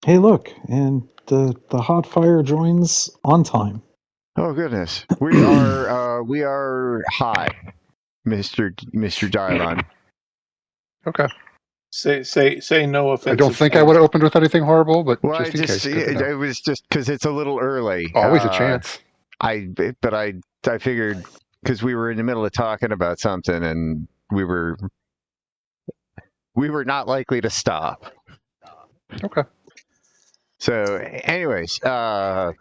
Hey, look, and the hot fire joins on time. Oh goodness, we are hot, Mister Dylon. Okay. Say no offensive. I don't think I would have opened with anything horrible, but Well, just in case. Good to know. it was just because it's a little early. Always a chance. I figured because we were in the middle of talking about something and we were not likely to stop. Okay. So, anyways, so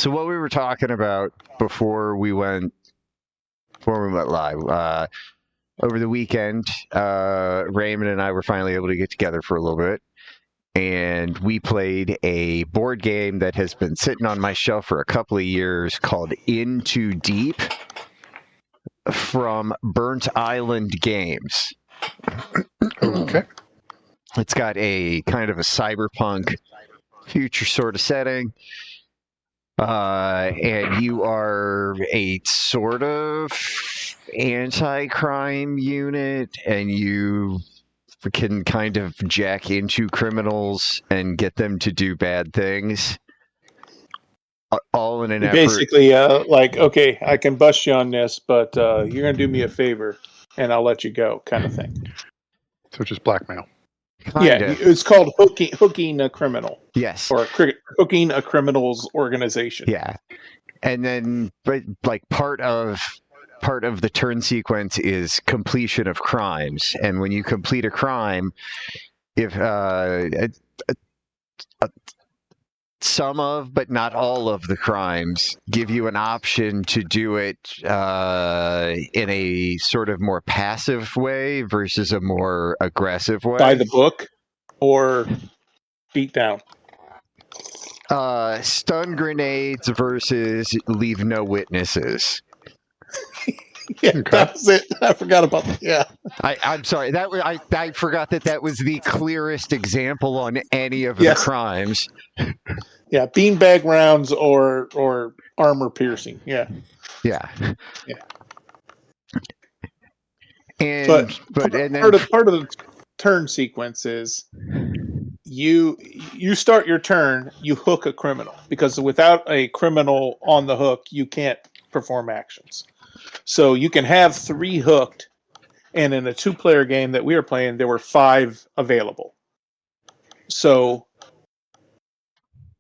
what we were talking about before we went live, over the weekend, Raymond and I were finally able to get together for a little bit, and we played a board game that has been sitting on my shelf for a couple of years called Into Deep from Burnt Island Games. Okay. It's got a kind of a cyberpunk future sort of setting. And you are a sort of anti-crime unit, and you can kind of jack into criminals and get them to do bad things. All in an effort. Basically, okay, I can bust you on this, but you're going to do me a favor, and I'll let you go, kind of thing. So just blackmail. Kinda. It's called hooking a criminal. Yes. Or hooking a criminal's organization. Yeah. And then, but like part of the turn sequence is completion of crimes, and when you complete a crime, if some of, but not all of the crimes give you an option to do it in a sort of more passive way versus a more aggressive way. By the book or beat down? Stun grenades versus leave no witnesses. Yeah, Okay. that was it. I forgot about that. Yeah. I'm sorry. I forgot that was the clearest example on any of the crimes. Yeah, beanbag rounds or armor piercing. Yeah. Yeah. Yeah. And part of the turn sequence is you start your turn, you hook a criminal, because without a criminal on the hook, you can't perform actions. So you can have 3 hooked, and in a 2-player game that we were playing, there were 5 available. So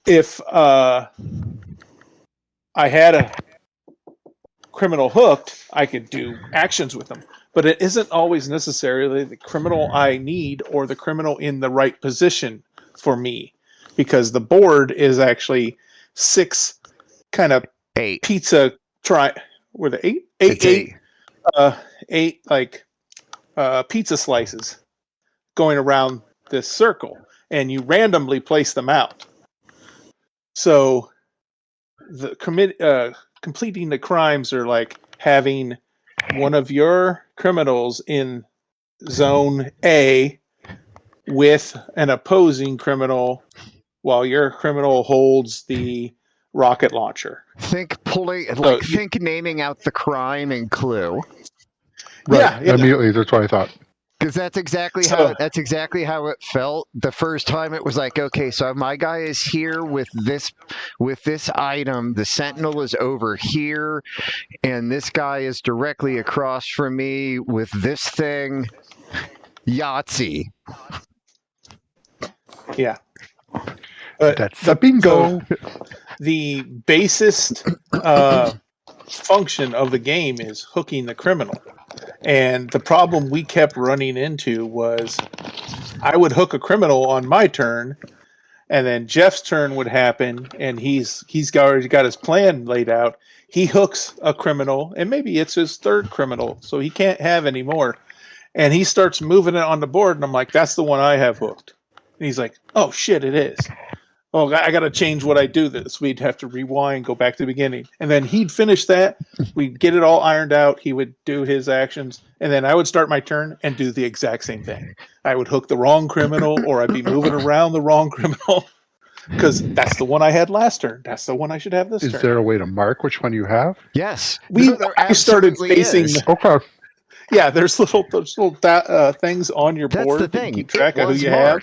if I had a criminal hooked, I could do actions with them. But it isn't always necessarily the criminal I need or the criminal in the right position for me, because the board is actually 6 kind of 8 pizza were the 8? 8 like pizza slices going around this circle, and you randomly place them out. So the completing the crimes are like having one of your criminals in zone A with an opposing criminal while your criminal holds the rocket launcher. Think naming out the crime and clue. Right. Yeah. Immediately, that's what I thought. Because that's exactly how it felt the first time. It was like, okay, so my guy is here with this item. The sentinel is over here, and this guy is directly across from me with this thing. Yahtzee. Yeah. That's a bingo. The basest function of the game is hooking the criminal. And the problem we kept running into was I would hook a criminal on my turn, and then Jeff's turn would happen, and he's already got his plan laid out. He hooks a criminal, and maybe it's his 3rd criminal, so he can't have any more. And he starts moving it on the board, and I'm like, that's the one I have hooked. And he's like, oh, shit, it is. Oh, I got to change what I do this. We'd have to rewind, go back to the beginning. And then he'd finish that. We'd get it all ironed out. He would do his actions. And then I would start my turn and do the exact same thing. I would hook the wrong criminal, or I'd be moving around the wrong criminal, because that's the one I had last turn. That's the one I should have this turn. Is there a way to mark which one you have? Yes. I started facing... Okay. Yeah, there's little things on your board the thing. to keep track of who you have.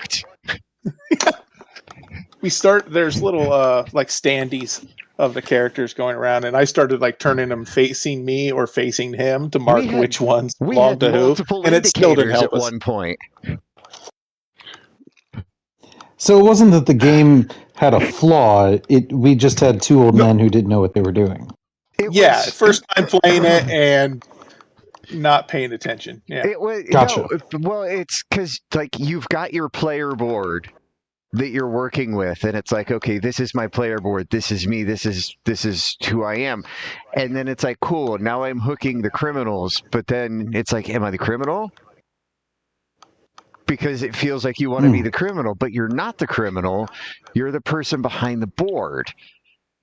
there's little like standees of the characters going around, and I started like turning them facing me or facing him to mark which ones We belong had to who, multiple and it still didn't indicators help at us. one point. So it wasn't that the game had a flaw. We just had two old men who didn't know what they were doing. First time playing it and not paying attention. Yeah, It was Gotcha. no. Well, it's because like you've got your player board that you're working with, and it's like, okay, this is my player board. This is me. This is who I am. And then it's like, cool. Now I'm hooking the criminals, but then it's like, am I the criminal? Because it feels like you want to be the criminal, but you're not the criminal. You're the person behind the board.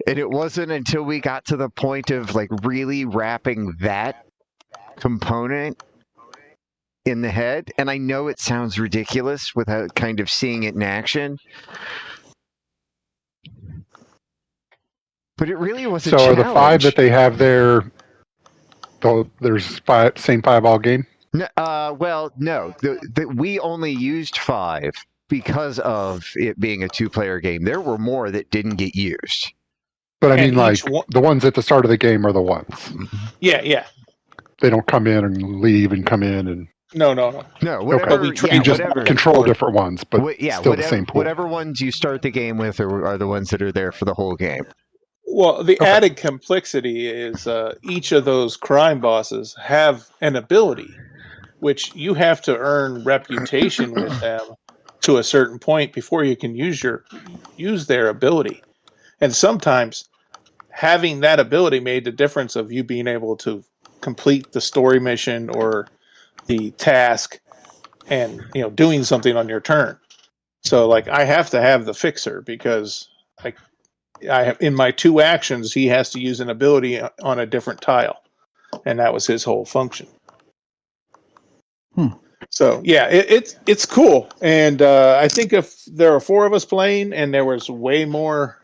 And it wasn't until we got to the point of like really wrapping that component in the head, and I know it sounds ridiculous without kind of seeing it in action, but it really was a So challenge. are the 5 that they have there, there's same 5 all game? No, no. We only used 5 because of it being a 2-player game. There were more that didn't get used. But I And mean, like, each one- the ones at the start of the game are the ones. yeah. They don't come in and leave and come in and... No. No, whatever. Okay. You just whatever. control different ones, but still the same pool. Whatever ones you start the game with are the ones that are there for the whole game. Well, the added complexity is each of those crime bosses have an ability, which you have to earn reputation with them to a certain point before you can use their ability. And sometimes having that ability made the difference of you being able to complete the story mission or the task and doing something on your turn. So like I have to have the fixer because I have in my 2 actions he has to use an ability on a different tile, and that was his whole function. So yeah, it's cool, and I think if there are 4 of us playing and there was way more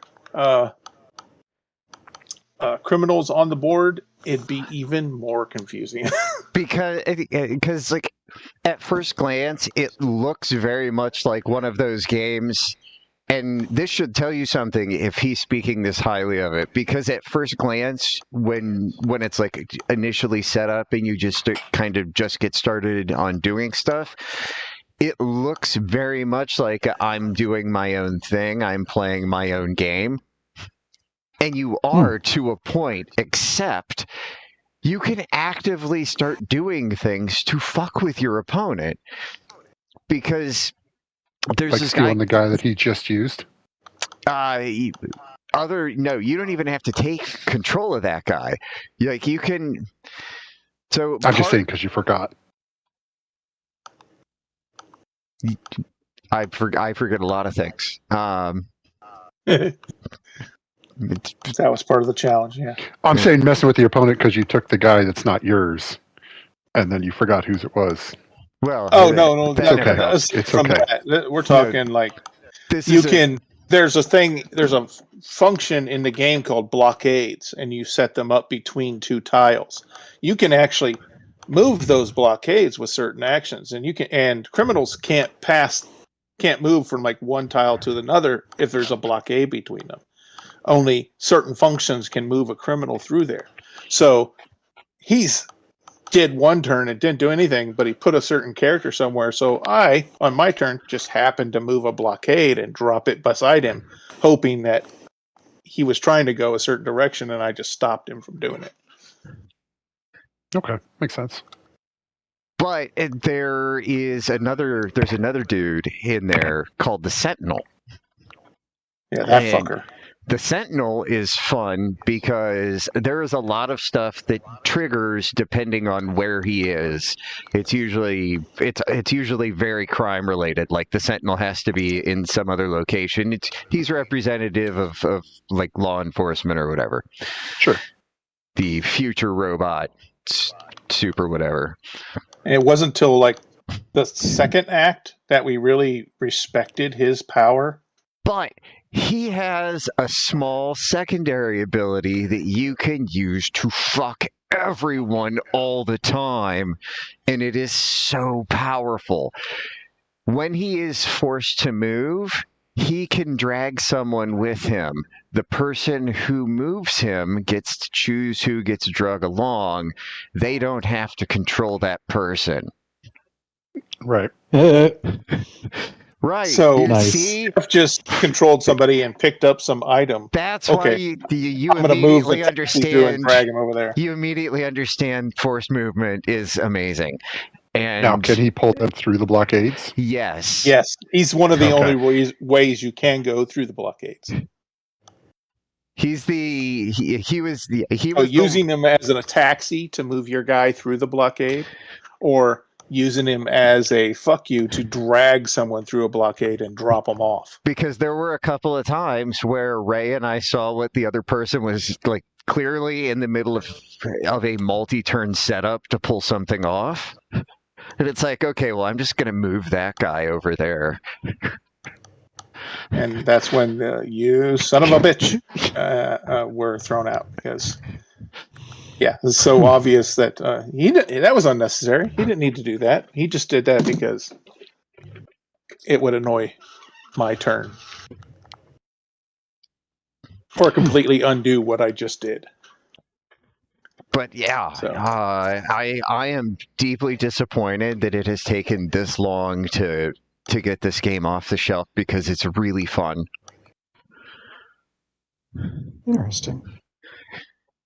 criminals on the board, it'd be even more confusing. because like at first glance it looks very much like one of those games, and this should tell you something if he's speaking this highly of it, because at first glance when it's like initially set up and you just kind of just get started on doing stuff, it looks very much like I'm doing my own thing, I'm playing my own game. And you are to a point, except you can actively start doing things to fuck with your opponent. Because there's like this stealing guy, the guy that he just used? no, you don't even have to take control of that guy. Like you can. So I'm just saying because you forgot. I forget a lot of things. That was part of the challenge. Yeah. I'm saying messing with the opponent because you took the guy that's not yours, and then you forgot whose it was. Well, No, that okay. helps. It's from okay. that. We're talking like This you is can. There's a function in the game called blockades, and you set them up between 2 tiles. You can actually move those blockades with certain actions, and criminals can't move from like one tile to another if there's a blockade between them. Only certain functions can move a criminal through there. So he's did one turn and didn't do anything, but he put a certain character somewhere. So I, on my turn, just happened to move a blockade and drop it beside him, hoping that he was trying to go a certain direction, and I just stopped him from doing it. Okay, makes sense. But there's another dude in there called the Sentinel. Yeah, that And fucker. The Sentinel is fun because there is a lot of stuff that triggers depending on where he is. It's usually very crime related. Like the Sentinel has to be in some other location. He's representative of like law enforcement or whatever. Sure. The future robot, super whatever. And it wasn't until like the second act that we really respected his power. But he has a small secondary ability that you can use to fuck everyone all the time, and it is so powerful. When he is forced to move, he can drag someone with him. The person who moves him gets to choose who gets drug along. They don't have to control that person. Right. Right. So- You Nice. see, Jeff just controlled somebody and picked up some item. that's why Okay. you I'm going to move the immediately taxi through and understand. drag him over there. You immediately understand force movement is amazing. And Now, can he pull them through the blockades? yes. Yes, he's one of the Okay. only ways you can go through the blockades. He's the he was the he So was using him as a taxi to move your guy through the blockade, or using him as a fuck you to drag someone through a blockade and drop them off. because there were a couple of times where Ray and I saw what the other person was like clearly in the middle of a multi-turn setup to pull something off. And it's like, okay, well, I'm just going to move that guy over there. And that's when you son of a bitch were thrown out because, yeah, it's so obvious that that was unnecessary. He didn't need to do that. He just did that because it would annoy my turn or completely undo what I just did. But yeah, So. I am deeply disappointed that it has taken this long to get this game off the shelf because it's really fun. Interesting.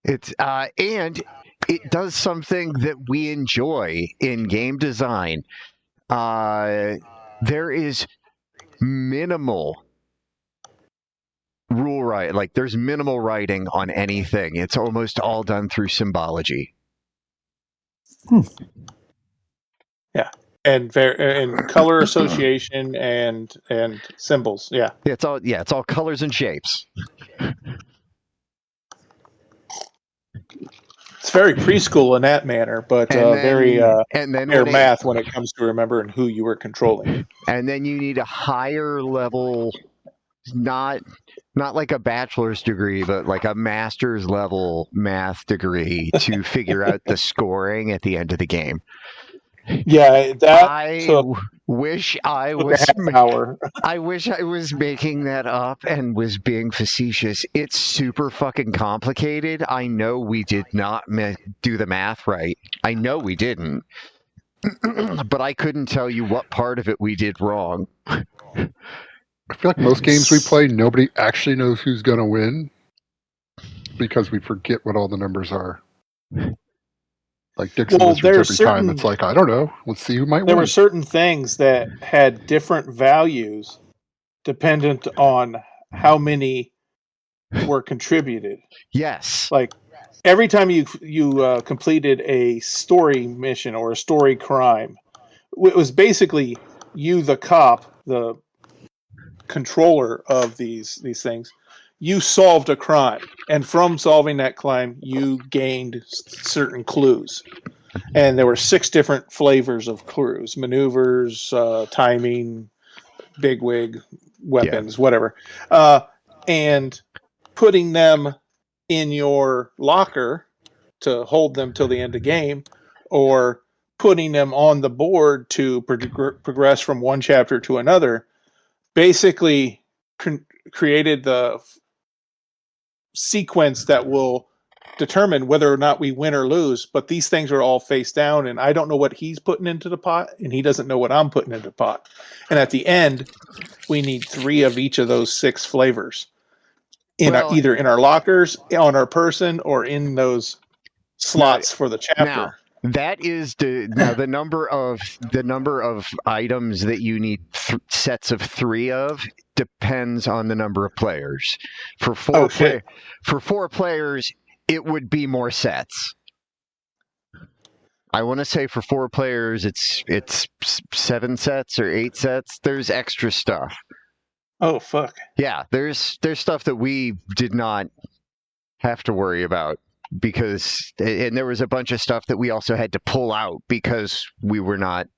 It's and it does something that we enjoy in game design. There is minimal rule right, like there's minimal writing on anything. It's almost all done through symbology. And color association and symbols. Yeah. It's all colors and shapes. It's very preschool in that manner, but very and then mere when math when it comes to remembering who you were controlling. and then you need a higher level, not like a bachelor's degree, but like a master's level math degree to figure out the scoring at the end of the game. Yeah, that I took wish I a was half hour. I wish I was making that up and was being facetious. It's super fucking complicated. I know we did not do the math right. I know we didn't. But I couldn't tell you what part of it we did wrong. I feel like most games we play, nobody actually knows who's going to win because we forget what all the numbers are. Like Dixon Wizards every time. It's like, I don't know. Let's see who might win. There were certain things that had different values dependent on how many were contributed. Yes. Like every time you completed a story mission or a story crime, it was basically you, the cop, the controller of these things. You solved a crime, and from solving that crime, you gained certain clues. And there were 6 different flavors of clues: maneuvers, timing, bigwig, weapons, whatever. And putting them in your locker to hold them till the end of the game, or putting them on the board to progress from one chapter to another, basically created the sequence that will determine whether or not we win or lose. But these things are all face down, and I don't know what he's putting into the pot, and he doesn't know what I'm putting into the pot. And at the end, we need 3 of each of those 6 flavors either in our lockers, on our person, or in those slots for the chapter. Now, that is the number of items that you need sets of 3 of depends on the number of players. For 4 players, it would be more sets. I want to say for 4 players, it's 7 sets or 8 sets. There's extra stuff. Oh fuck! Yeah, there's stuff that we did not have to worry about. Because and there was a bunch of stuff that we also had to pull out because we were not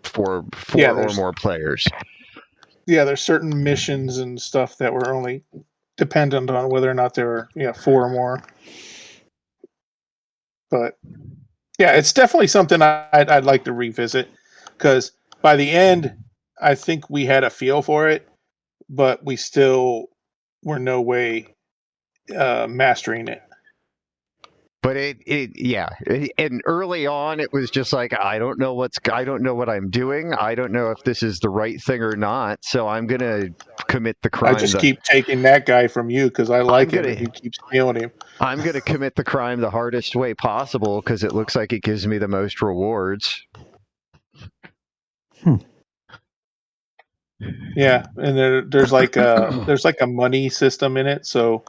four or more players. Yeah, there's certain missions and stuff that were only dependent on whether or not there were 4 or more. But yeah, it's definitely something I'd like to revisit, because by the end, I think we had a feel for it, but we still were no way mastering it. But and early on it was just like I don't know what I'm doing. I don't know if this is the right thing or not. So I'm gonna commit the crime. I just keep taking that guy from you because I like him and you keep stealing him. I'm gonna commit the crime the hardest way possible because it looks like it gives me the most rewards. Yeah, and there's like a money system in it. So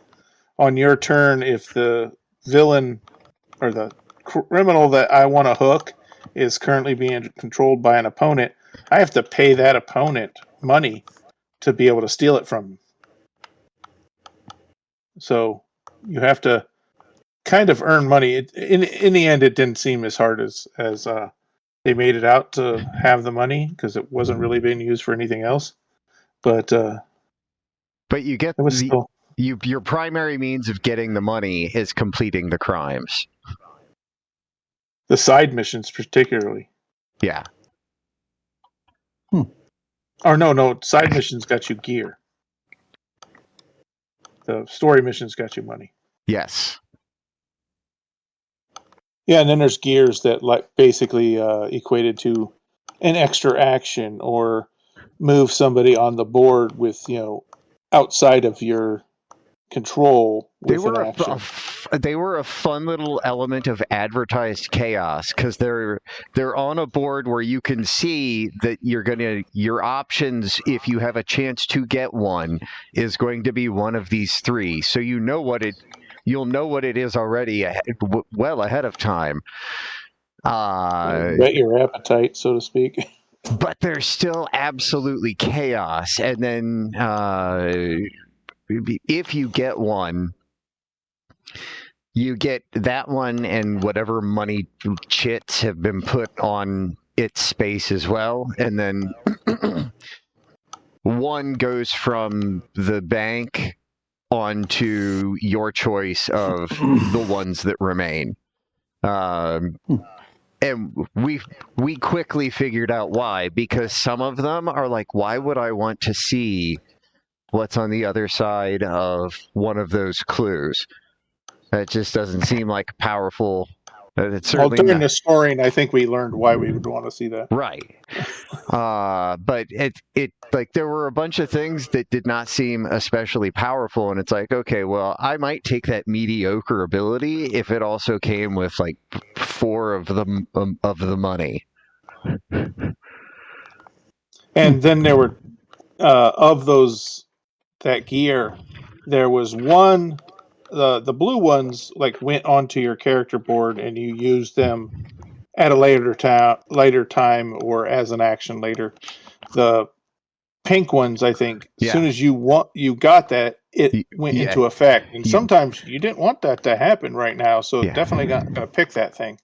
on your turn, if the villain or the criminal that I want to hook is currently being controlled by an opponent, I have to pay that opponent money to be able to steal it from him. So you have to kind of earn money. In the end, it didn't seem as hard as they made it out to have the money because it wasn't really being used for anything else. But you get your primary means of getting the money is completing the crimes. The side missions, particularly. Yeah. Or no, side missions got you gear. The story missions got you money. Yes. Yeah, and then there's gears that like basically equated to an extra action or move somebody on the board with outside of your control with an action. They were a fun little element of advertised chaos because they're on a board where you can see that your options, if you have a chance to get one, is going to be one of these three. So you'll know what it is already well ahead of time. Bet your appetite, so to speak. But there's still absolutely chaos, and then if you get one, you get that one and whatever money chits have been put on its space as well. And then one goes from the bank onto your choice of the ones that remain. And we quickly figured out why, because some of them are like, why would I want to see what's on the other side of one of those clues? That just doesn't seem like powerful. It's certainly during the scoring, I think we learned why we would want to see that. Right. But it like there were a bunch of things that did not seem especially powerful, and it's like, okay, well, I might take that mediocre ability if it also came with like 4 of the money. And then there were of those that gear, there was one. The blue ones like went onto your character board and you used them at a later time or as an action later. The pink ones, I think, as soon as you got that, it went into effect. And sometimes you didn't want that to happen right now, so definitely gonna pick that thing.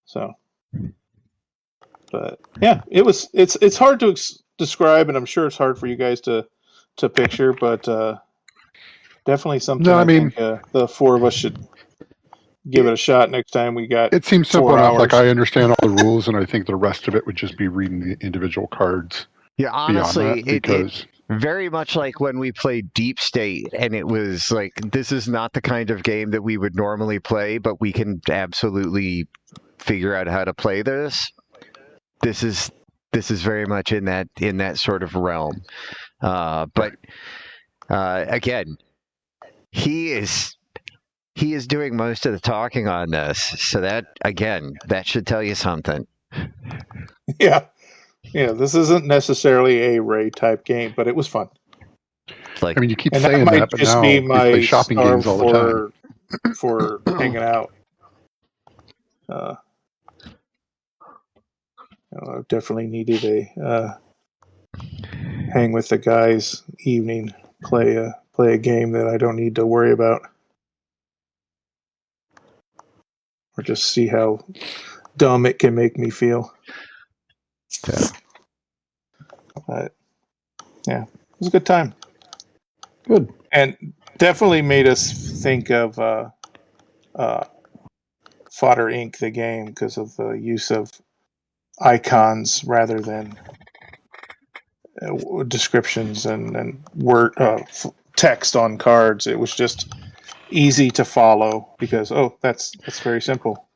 So, but yeah, it's hard to describe, and I'm sure it's hard for you guys to picture, but definitely something. I think the 4 of us should give it a shot next time we got. It seems simple enough. Like I understand all the rules, and I think the rest of it would just be reading the individual cards. Yeah, honestly, it very much like when we played Deep State, and it was like, this is not the kind of game that we would normally play, but we can absolutely figure out how to play this. This is very much in that sort of realm. But again, he is doing most of the talking on this, so that should tell you something. Yeah, this isn't necessarily a Ray type game, but it was fun. Like, I mean, you keep saying that, but now we play shopping games all the time for hanging out. I definitely needed a hang with the guys evening, play a game that I don't need to worry about, or just see how dumb it can make me feel. But yeah, it was a good time. Good. And definitely made us think of Fodder Inc., the game, because of the use of icons rather than descriptions and word text on cards. It was just easy to follow because that's very simple.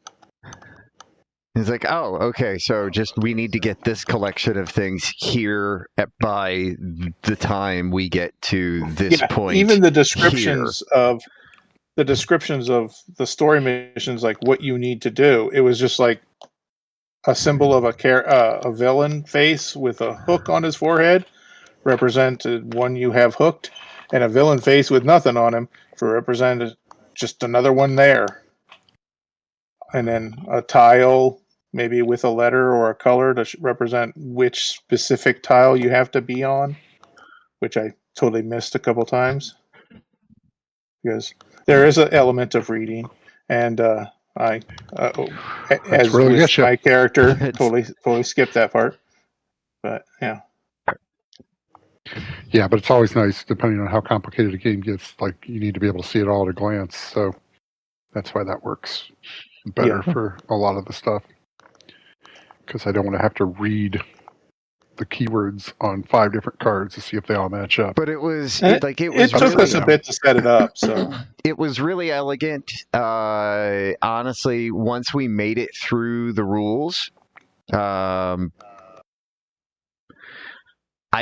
It's like, oh, okay, so just we need to get this collection of things here by the time we get to this point. Even the descriptions of the story missions, like what you need to do, it was just like a symbol of a villain face with a hook on his forehead represented one you have hooked, and a villain face with nothing on him for represented just another one there, and then a tile maybe with a letter or a color to represent which specific tile you have to be on, which I totally missed a couple times because there is an element of reading, and I as really with my character totally skipped that part. But yeah. Yeah, but it's always nice, depending on how complicated a game gets, like you need to be able to see it all at a glance. So that's why that works better for a lot of the stuff. Because I don't want to have to read the keywords on 5 different cards to see if they all match up. But it took really, us a bit to set it up, so it was really elegant. Honestly, once we made it through the rules, I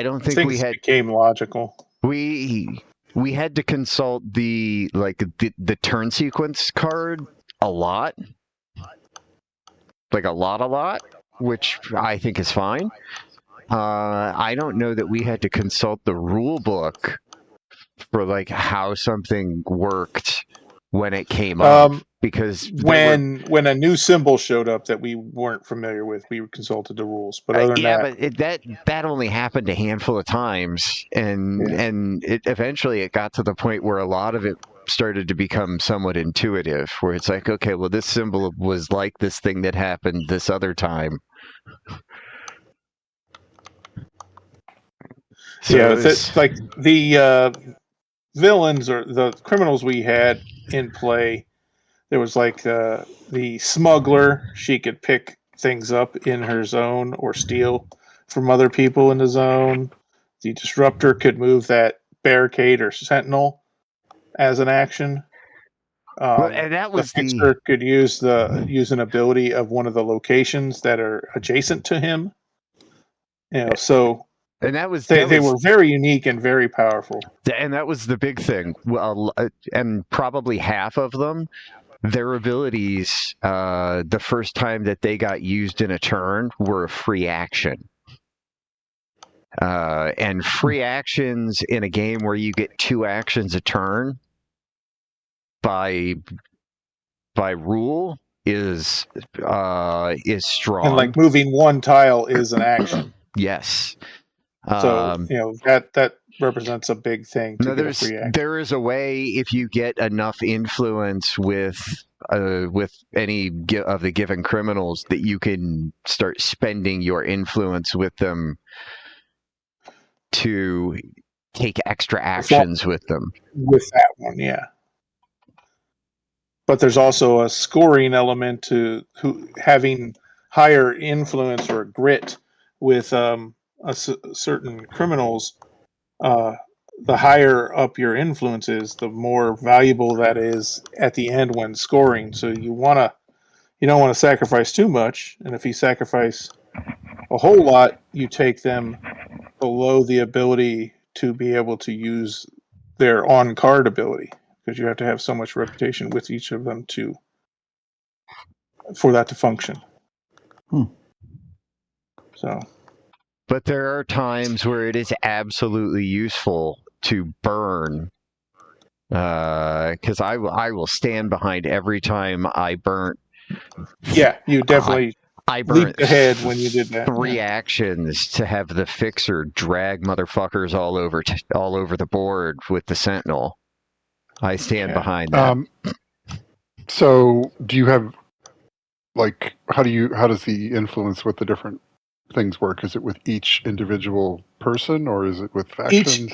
don't think things became logical. We had to consult the turn sequence card a lot, like a lot, which I think is fine. I don't know that we had to consult the rule book for like how something worked when it came up, because when a new symbol showed up that we weren't familiar with, we consulted the rules. But other than that only happened a handful of times, and it eventually got to the point where a lot of it started to become somewhat intuitive, where it's like, okay, well, this symbol was like this thing that happened this other time. So it's like the villains or the criminals we had in play. There was like the smuggler. She could pick things up in her zone or steal from other people in the zone. The disruptor could move that barricade or sentinel as an action. And that was the fixer could use an ability of one of the locations that are adjacent to him. So. And they were very unique and very powerful. And that was the big thing. Well, and probably half of them, their abilities, the first time that they got used in a turn, were a free action. And free actions in a game where you get 2 actions a turn by rule is strong. And like moving one tile is an action. Yes. So that represents a big thing. There is a way, if you get enough influence with any of the given criminals, that you can start spending your influence with them to take extra actions with them. With that one, yeah. But there's also a scoring element to having higher influence or grit with certain criminals. The higher up your influence is, the more valuable that is at the end when scoring. So you don't want to sacrifice too much, and if you sacrifice a whole lot, you take them below the ability to be able to use their on-card ability, because you have to have so much reputation with each of them for that to function. So. But there are times where it is absolutely useful to burn, because I will stand behind every time I burnt. Yeah, you definitely I burnt leaped ahead when you did that. 3 actions to have the fixer drag motherfuckers all over the board with the sentinel. I stand behind that. So do you have, like, how does the influence with the different things work? Is it with each individual person, or is it with factions?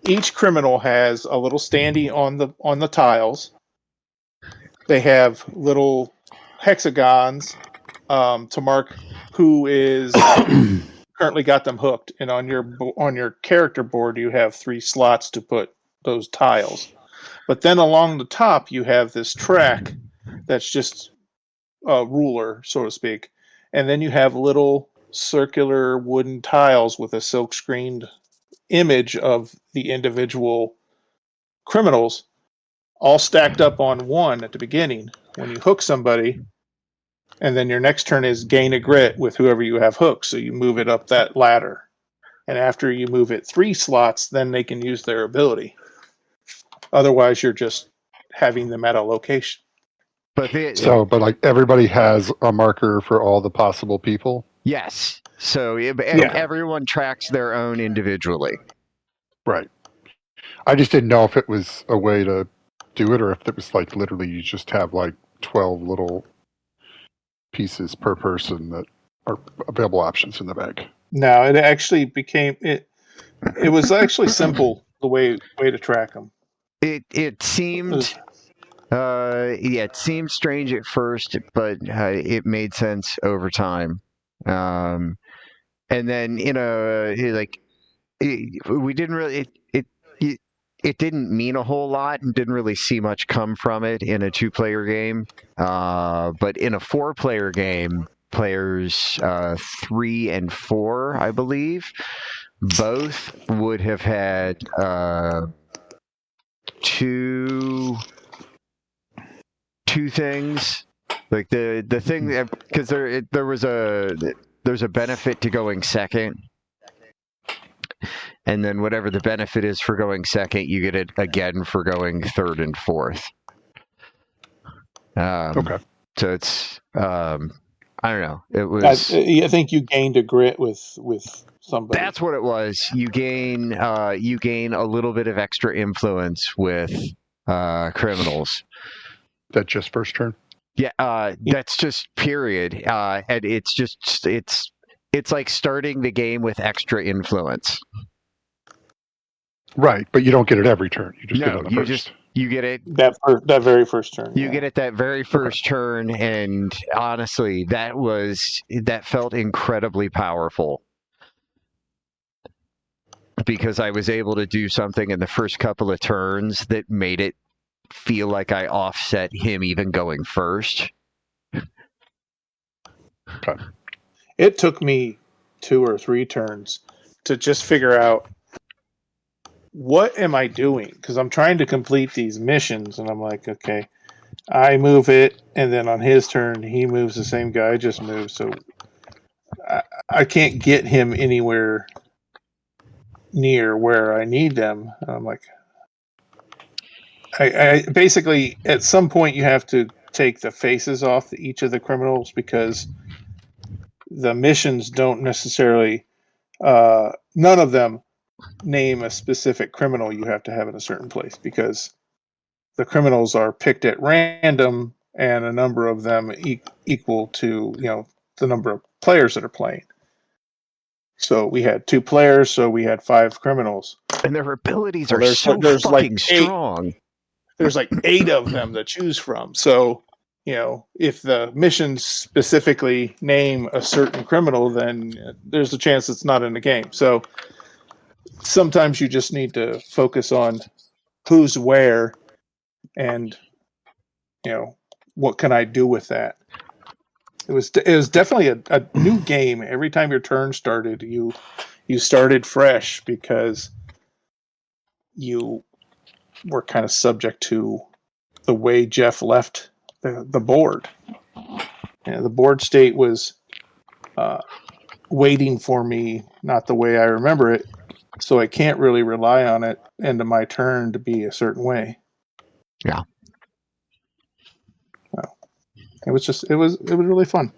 Each criminal has a little standee on the tiles. They have little hexagons to mark who is currently got them hooked, and on your character board you have 3 slots to put those tiles. But then along the top you have this track that's just a ruler, so to speak, and then you have little circular wooden tiles with a silk screened image of the individual criminals all stacked up on one at the beginning. When you hook somebody, and then your next turn is gain a grit with whoever you have hooked, so you move it up that ladder. And after you move it 3 slots, then they can use their ability. Otherwise, you're just having them at a location. But like everybody has a marker for all the possible people. yes, so everyone tracks their own individually. Right. I just didn't know if it was a way to do it, or if it was like literally you just have like 12 little pieces per person that are available options in the bag. No, it actually became it. It was actually simple the way to track them. It seemed. It seemed strange at first, but it made sense over time. And then we didn't really it didn't mean a whole lot and didn't really see much come from it in a 2-player game. But in a 4-player game, players 3 and 4, I believe, both would have had two things, like the thing, because there's a benefit to going second, and then whatever the benefit is for going second, you get it again for going third and fourth. Okay. So it's I don't know. It was. I think you gained a grit with somebody. That's what it was. You gain a little bit of extra influence with criminals. That just first turn? Yeah, that's just period. And it's like starting the game with extra influence. Right, but you don't get it every turn. You just get it on the first. You get it that very first turn. You get it that very first turn, and honestly, that felt incredibly powerful. Because I was able to do something in the first couple of turns that made it feel like I offset him even going first. Okay. It took me 2 or 3 turns to just figure out what am I doing, because I'm trying to complete these missions, and I'm like, okay, I move it, and then on his turn he moves the same guy I just moved, so I can't get him anywhere near where I need them. And I'm like, I basically, at some point you have to take the faces off each of the criminals, because the missions don't necessarily, none of them name a specific criminal you have to have in a certain place, because the criminals are picked at random and a number of them equal to the number of players that are playing. So we had 2 players, so we had 5 criminals, and their abilities are so fucking strong. There's like 8 of them to choose from. So if the missions specifically name a certain criminal, then there's a chance it's not in the game. So sometimes you just need to focus on who's where, and what can I do with that. It was definitely a new game. Every time your turn started, you started fresh, because you were kind of subject to the way Jeff left the board. The board state was waiting for me, not the way I remember it, so I can't really rely on it into my turn to be a certain way. Yeah. It was really fun.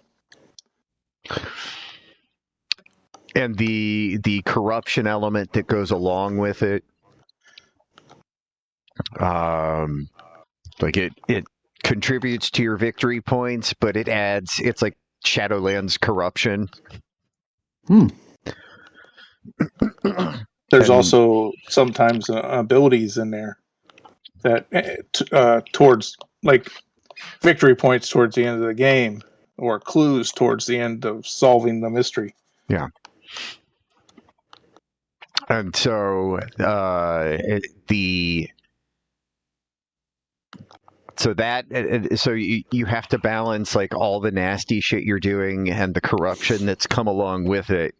And the corruption element that goes along with it, like it contributes to your victory points, but it's like Shadowlands corruption. There's also sometimes abilities in there that towards, like, victory points towards the end of the game, or clues towards the end of solving the mystery. Yeah. And so you have to balance like all the nasty shit you're doing and the corruption that's come along with it,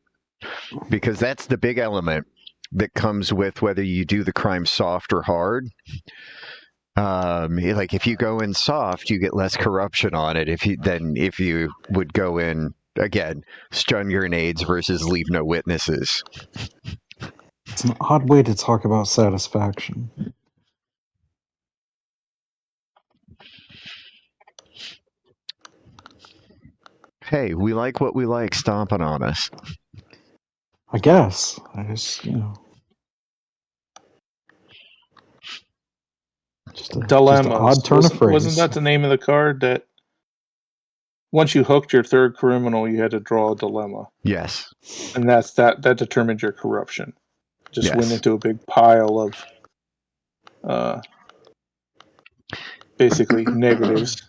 because that's the big element that comes with whether you do the crime soft or hard. Like if you go in soft, you get less corruption on it. If you would go in again, stun grenades versus leave no witnesses. It's an odd way to talk about satisfaction. Hey, we like what we like stomping on us. I guess. I just, just a Dilemmas. odd turn of phrase. Wasn't that the name of the card that once you hooked your third criminal, you had to draw a dilemma? Yes. And that determined your corruption. Just went into a big pile of basically negatives.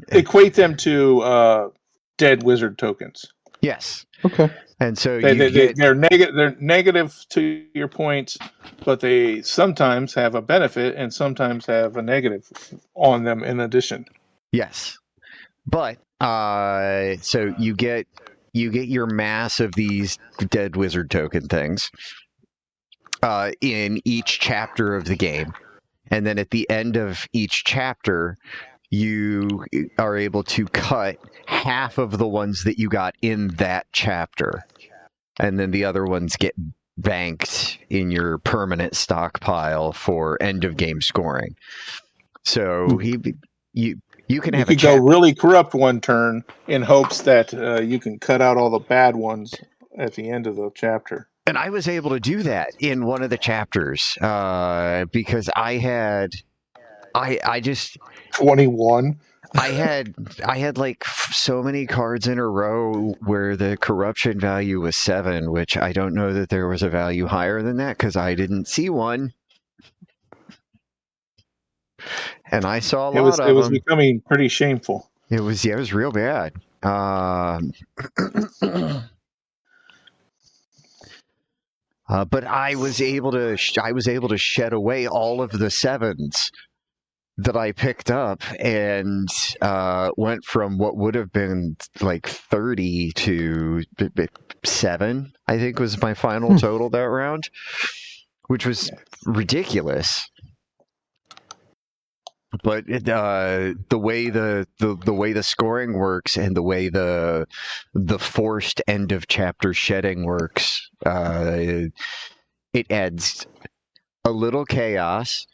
Equate them to dead wizard tokens. Yes. Okay. And so they're negative to your points, but they sometimes have a benefit and sometimes have a negative on them in addition. Yes. But so you get your mass of these dead wizard token things in each chapter of the game. And then at the end of each chapter, you are able to cut half of the ones that you got in that chapter. And then the other ones get banked in your permanent stockpile for end of game scoring. So you can have go really corrupt one turn in hopes that you can cut out all the bad ones at the end of the chapter. And I was able to do that in one of the chapters because I just 21. I had like so many cards in a row where the corruption value was 7, which I don't know that there was a value higher than that because I didn't see one. And I saw a lot of them. It was becoming pretty shameful. It was real bad. But I was able to shed away all of the 7s that I picked up and went from what would have been like 30 to 7, I think was my final total that round, which was ridiculous. But the way the scoring works and the way the forced end of chapter shedding works, it adds a little chaos,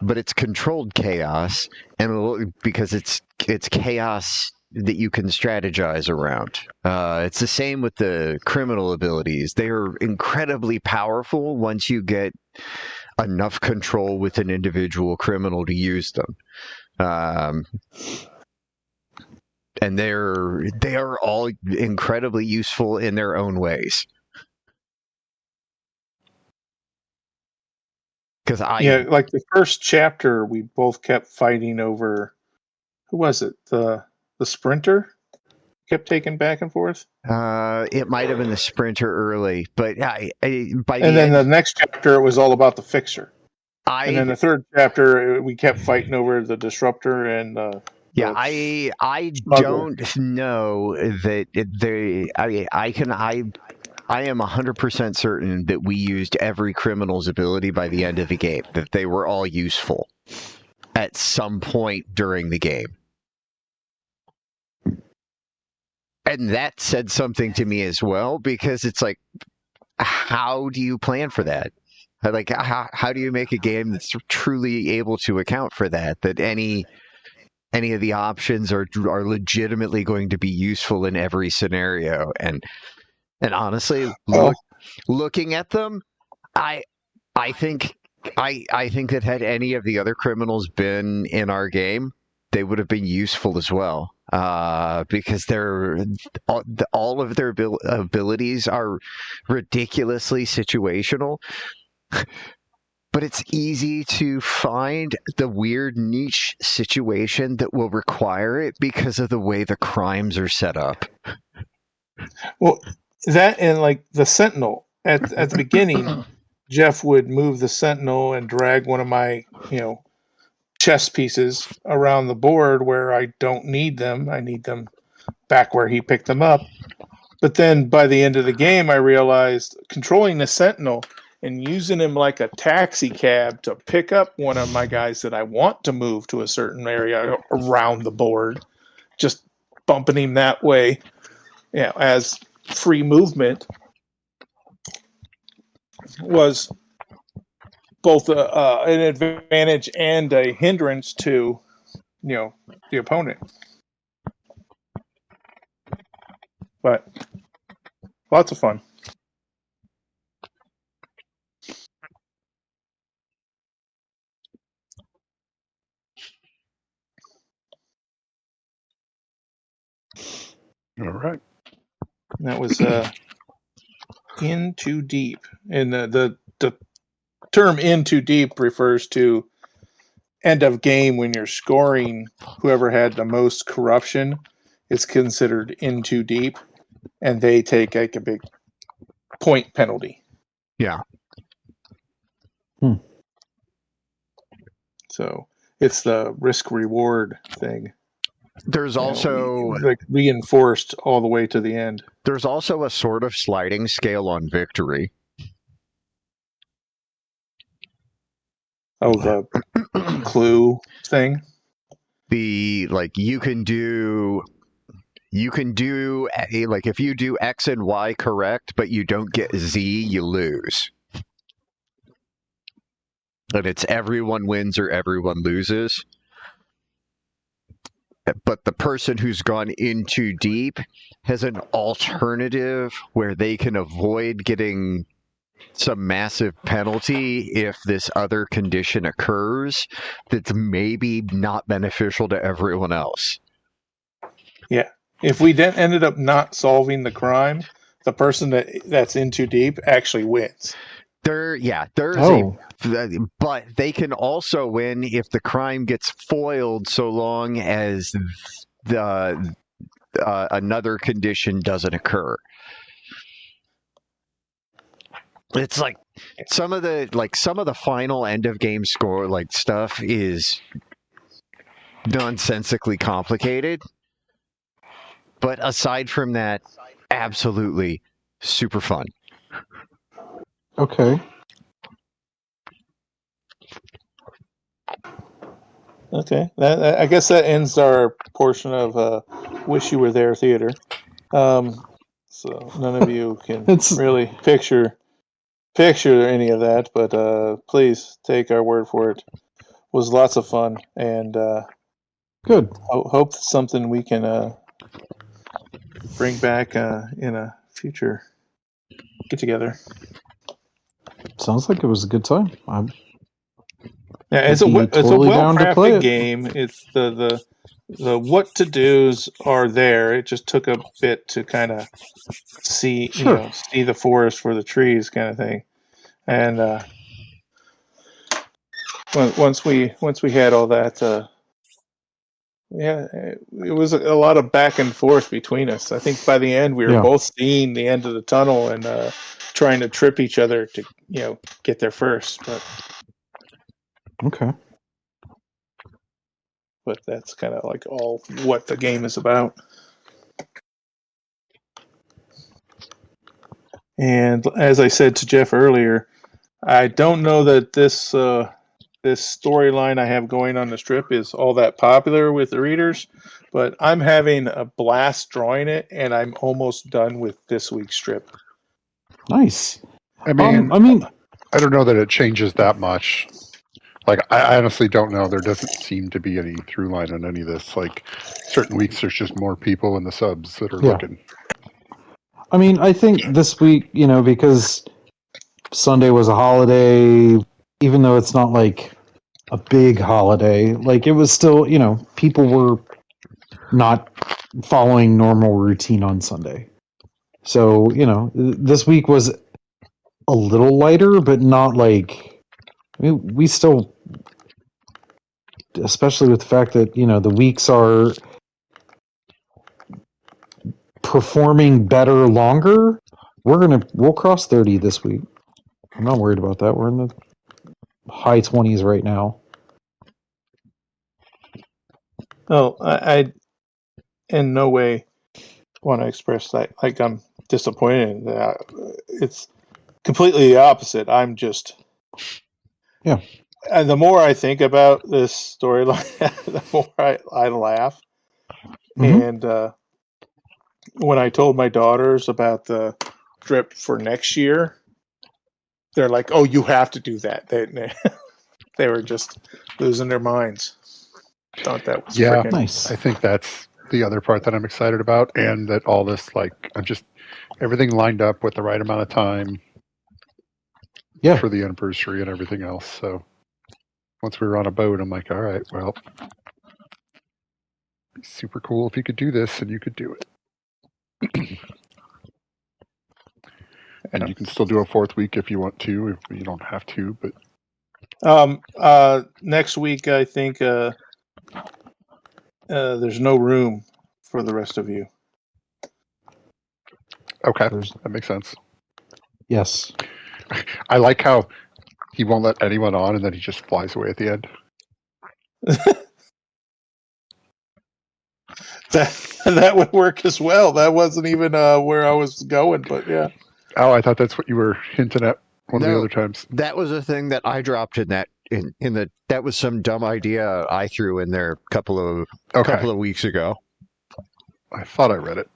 but it's controlled chaos, and because it's chaos that you can strategize around. It's the same with the criminal abilities. They are incredibly powerful once you get enough control with an individual criminal to use them. And they are all incredibly useful in their own ways. Because like the first chapter, we both kept fighting over, who was it? The sprinter kept taking back and forth. It might have been the sprinter early, but the next chapter it was all about the fixer. And then the third chapter we kept fighting over the disruptor and I don't know that I am 100% certain that we used every criminal's ability by the end of the game, that they were all useful at some point during the game. And that said something to me as well, because it's like, how do you plan for that? Like, how do you make a game that's truly able to account for that? That any of the options are legitimately going to be useful in every scenario. And honestly, looking at them, I think that had any of the other criminals been in our game, they would have been useful as well. Because all of their abilities are ridiculously situational. but it's easy to find the weird niche situation that will require it because of the way the crimes are set up. Well, that and like the Sentinel at the beginning, Jeff would move the Sentinel and drag one of my chess pieces around the board where I don't need them. I need them back where he picked them up. But then by the end of the game, I realized controlling the Sentinel and using him like a taxi cab to pick up one of my guys that I want to move to a certain area around the board, just bumping him that way, as free movement was both an advantage and a hindrance to, the opponent. But lots of fun. All right. That was in too deep. And the term in too deep refers to end of game when you're scoring. Whoever had the most corruption is considered in too deep, and they take like a big point penalty. Yeah. So it's the risk reward thing. There's also like reinforced all the way to the end. There's also a sort of sliding scale on victory. Oh, the clue thing. You can do like if you do X and Y correct, but you don't get Z, you lose. But it's everyone wins or everyone loses. But the person who's gone in too deep has an alternative where they can avoid getting some massive penalty if this other condition occurs that's maybe not beneficial to everyone else. Yeah. If we then ended up not solving the crime, the person that's in too deep actually wins. But they can also win if the crime gets foiled so long as the another condition doesn't occur. It's like some of the final end of game score stuff is nonsensically complicated. But aside from that, absolutely super fun. Okay. Okay. I guess that ends our portion of Wish You Were There Theater. So none of you can really picture any of that, but please take our word for it. It was lots of fun, and good. Hope it's something we can bring back in a future get together. Sounds like it was a good time. It's a well-crafted game. It's the what to do's are there. It just took a bit to kind of see see the forest for the trees kind of thing, and once we had all that, it was a lot of back and forth between us. I think by the end we were both seeing the end of the tunnel and trying to trip each other to get there first. But okay. But that's kind of like all what the game is about. And as I said to Jeff earlier, I don't know that this storyline I have going on the strip is all that popular with the readers, but I'm having a blast drawing it, and I'm almost done with this week's strip. Nice. I mean, I don't know that it changes that much. Like, I honestly don't know. There doesn't seem to be any through line on any of this. Like, certain weeks there's just more people in the subs that are looking. I mean, I think this week, because Sunday was a holiday, even though it's not like a big holiday, like it was still, people were not following normal routine on Sunday. So, this week was a little lighter, but not like I mean, we still, especially with the fact that, you know, the weeks are performing better longer, we'll cross 30 this week. I'm not worried about that. We're in the high 20s right now. Oh, I in no way want to express that. Like, I'm disappointed. It's completely the opposite. I'm just. Yeah. And the more I think about this storyline, the more I laugh. Mhm. And when I told my daughters about the trip for next year, they're like, "Oh, you have to do that." They were just losing their minds. Thought that was Yeah, freaking Nice. I think that's the other part that I'm excited about, and that all this, like, I'm just everything lined up with the right amount of time Yeah. for the anniversary and everything else. So once we were on a boat, I'm like, all right, well, it'd be super cool if you could do this and you could do it. And you can still do a fourth week if you want to. If you don't have to, but next week. I think there's no room for the rest of you. okay, There's that makes sense. yes. I like how he won't let anyone on, and then he just flies away at the end. That would work as well. That wasn't even where I was going, but yeah. Oh, I thought that's what you were hinting at one of the No, other times. that was a thing that I dropped in the that was some dumb idea I threw in there a couple of weeks ago. I thought I read it,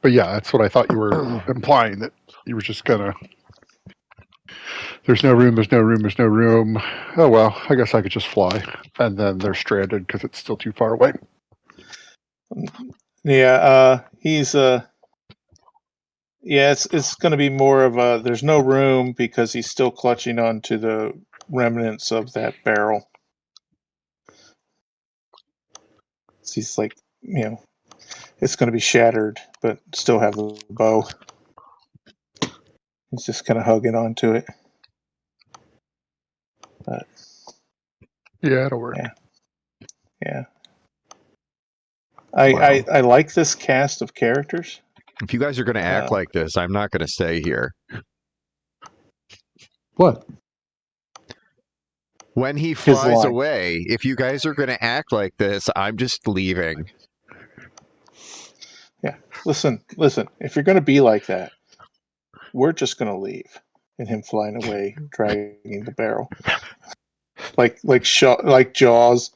but yeah, that's what I thought you were implying, that you were just gonna. There's no room. There's no room. There's no room. Oh well, I guess I could just fly, and then they're stranded because it's still too far away. Yeah, he's yeah, it's going to be more of a there's no room because he's still clutching on to the remnants of that barrel. He's like, you know, it's going to be shattered, but still have the bow. He's just kind of hugging onto it. But Yeah, it'll work. yeah. Wow. I like this cast of characters. If you guys are going to act like this, I'm not going to stay here. What? When he His flies line. away, if you guys are going to act like this, I'm just leaving. Yeah. Listen. If you're going to be like that, we're just going to leave. And him flying away, dragging the barrel, like Jaws.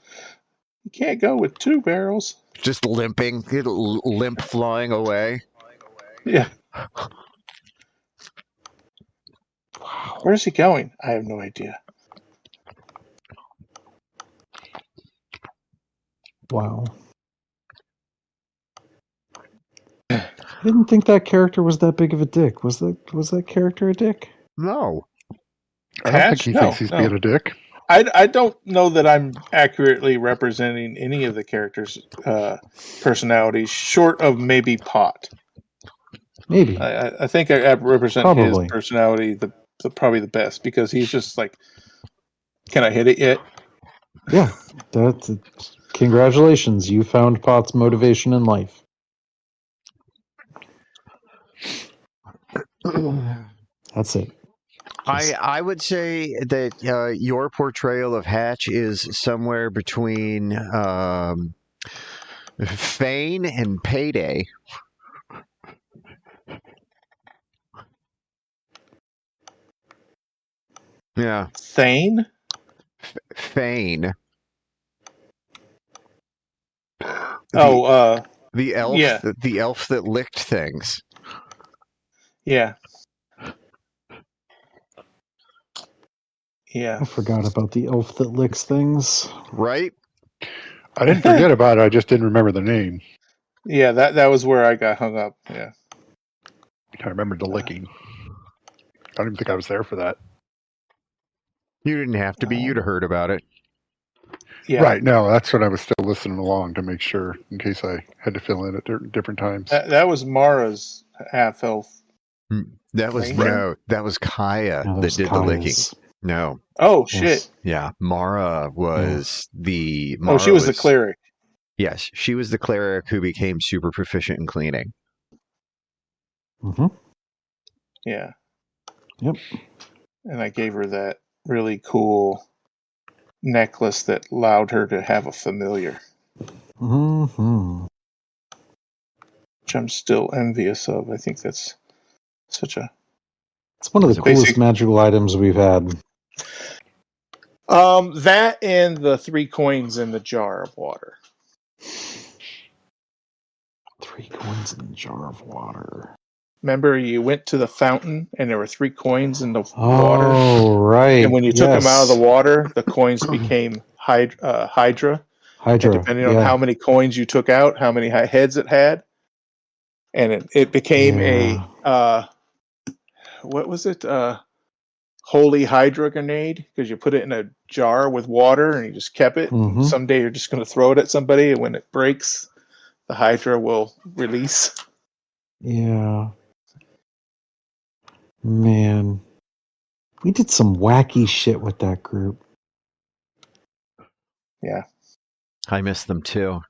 You can't go with two barrels. Just limping, limp flying away. Yeah. Wow. Where's he going? I have no idea. Wow. I didn't think that character was that big of a dick. Was that character a dick? No. I don't think Hatch? he No, thinks he's no. being a dick. I don't know that I'm accurately representing any of the characters' personalities, short of maybe Pot. Maybe. I think I represent Probably. his personality probably the best because he's just like, can I hit it yet? Yeah. That's congratulations. You found Pot's motivation in life. That's it. I would say that your portrayal of Hatch is somewhere between Fane and Payday. Yeah, Thane? Fane. Oh, The elf, yeah. the elf that licked things. Yeah. Yeah. I forgot about the elf that licks things. Right? I didn't forget about it. I just didn't remember the name. Yeah, that was where I got hung up. Yeah. I remembered the licking. I don't even think I was there for that. You didn't have to be. You'd have heard about it. Yeah. Right. No, that's what I was still listening along to make sure, in case I had to fill in at different times. That was Mara's half elf. That was Ranger? no. That was Kaya No, that those did the licking. Kaya's. No. Oh shit! Yeah, Mara was the. Oh, she was the cleric. Yes, she was the cleric who became super proficient in cleaning. Mm-hmm. Yeah. Yep. And I gave her that really cool necklace that allowed her to have a familiar, Mm-hmm. which I'm still envious of. I think that's such a. It's one of the It's coolest basic- magical items we've had. That and the 3 coins in the jar of water. 3 coins in a jar of water. Remember, you went to the fountain and there were 3 coins in the water. Oh, right. And when you took them out of the water, the coins became Hydra. And Hydra. depending on how many coins you took out, how many heads it had, and it became a what was it? Holy Hydra grenade, because you put it in a jar with water and you just kept it. Mm-hmm. And someday you're just going to throw it at somebody, and when it breaks, the Hydra will release. Yeah. Man. We did some wacky shit with that group. Yeah. I miss them too.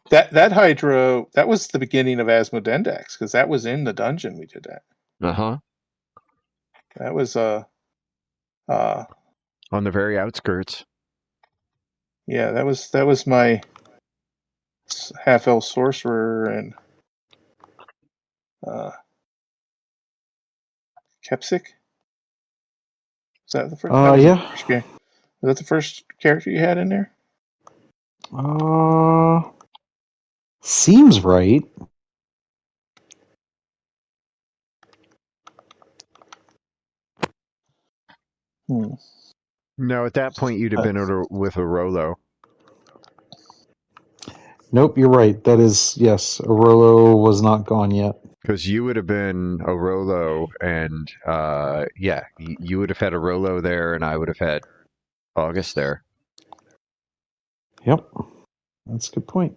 That Hydra, that was the beginning of Asmodendax, because that was in the dungeon we did that. Uh-huh. That was on the very outskirts. Yeah, that was my half-elf sorcerer and Kepsic. Is that the first? Yeah. First game. Was that the first character you had in there? Seems right. No, at that point you'd have been with a Rolo. Nope, you're right. That is, yes, Arolo was not gone yet. Because you would have been a Rolo, and you would have had a Rolo there, and I would have had August there. Yep, that's a good point.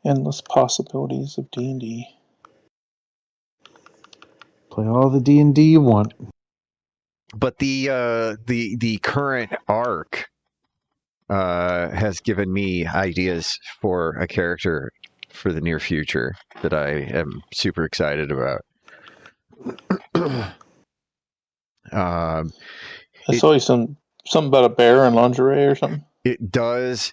Endless possibilities of D&D. Play all the D&D you want. But the current arc has given me ideas for a character for the near future that I am super excited about. I saw you something about a bear and lingerie or something. It does.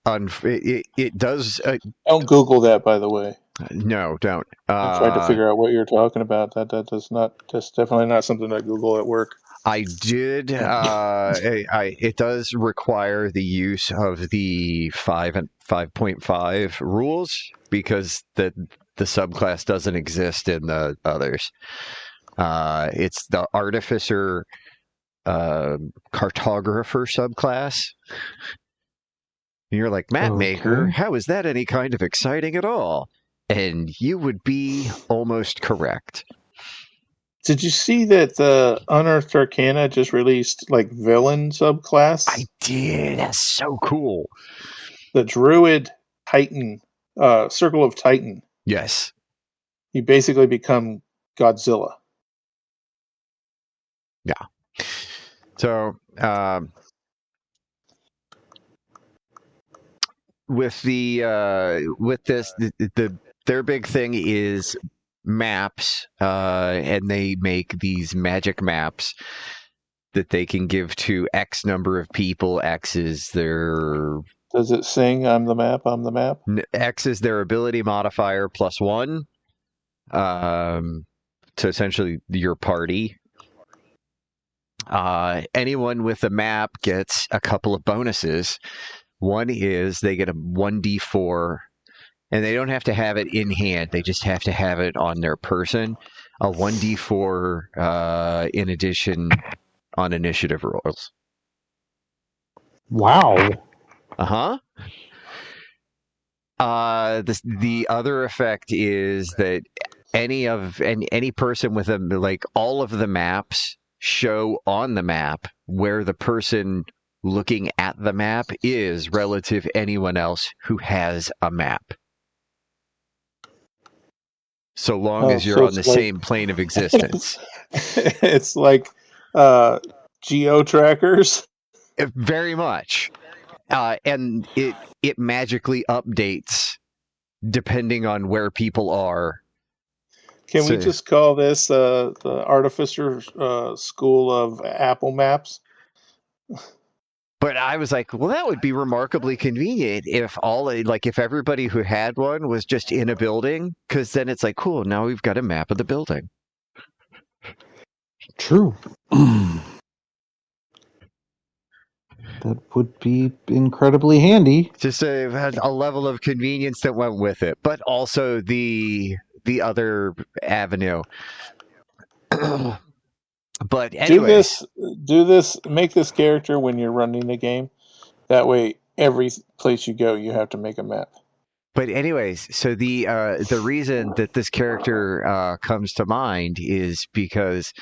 It does. Don't Google that, by the way. No, don't. I tried to figure out what you're talking about. That's definitely not something I Google at work. I did. It does require the use of the 5 and 5.5 rules because the subclass doesn't exist in the others. It's the artificer cartographer subclass. And you're like, map maker, how is that any kind of exciting at all? And you would be almost correct. Did you see that the Unearthed Arcana just released villain subclass? I did. That's so cool. The Druid Titan, Circle of Titan. Yes. You basically become Godzilla. Yeah. So, with their big thing is maps, and they make these magic maps that they can give to X number of people. X is their. Does it sing "I'm the map"? I'm the map. X is their ability modifier +1, to essentially your party. Anyone with a map gets a couple of bonuses. One is they get a 1d4, and they don't have to have it in hand. They just have to have it on their person. A 1d4 in addition on initiative rolls. Wow. Uh-huh. The other effect is that any person with all of the maps show on the map where the person looking at the map is relative to anyone else who has a map. So long as you're so on the it's like- same plane of existence. It's like geo trackers. Very much. And it magically updates depending on where people are. Can we just call this the Artificer School of Apple Maps? But I was like, well, that would be remarkably convenient if if everybody who had one was just in a building, because then it's like, cool, now we've got a map of the building. True. That would be incredibly handy. Just a level of convenience that went with it, but also the other avenue. But anyway, make this character when you're running the game. That way, every place you go, you have to make a map. But anyways, so the reason that this character comes to mind is because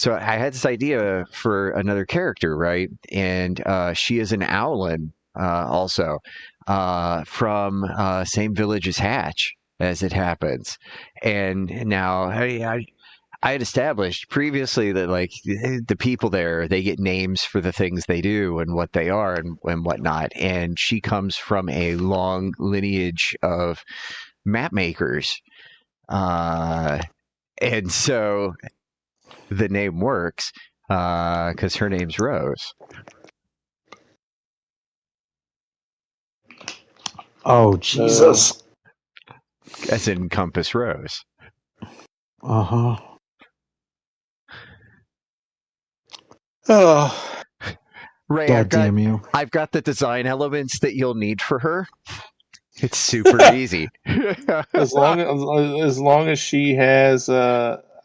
I had this idea for another character, right? And she is an Owlin also from same village as Hatch, as it happens. And now I had established previously that like the people there, they get names for the things they do and what they are and whatnot. And she comes from a long lineage of map makers. And so the name works because her name's Rose. Oh, Jesus. As in Compass Rose. Uh-huh. Oh, Ray, God damn you. I've got the design elements that you'll need for her. It's super easy. as long as she has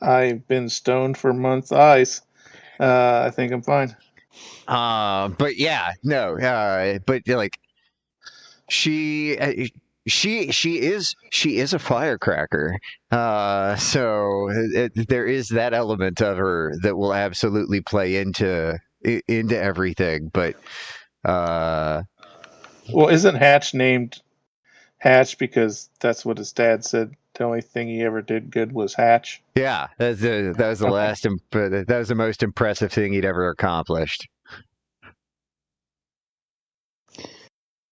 I've been stoned for months eyes, I think I'm fine. But yeah, no, but like she is a firecracker. So there is that element of her that will absolutely play into everything. But well, isn't Hatch named Hatch because that's what his dad said? The only thing he ever did good was hatch. yeah, that was the last. That was the most impressive thing he'd ever accomplished.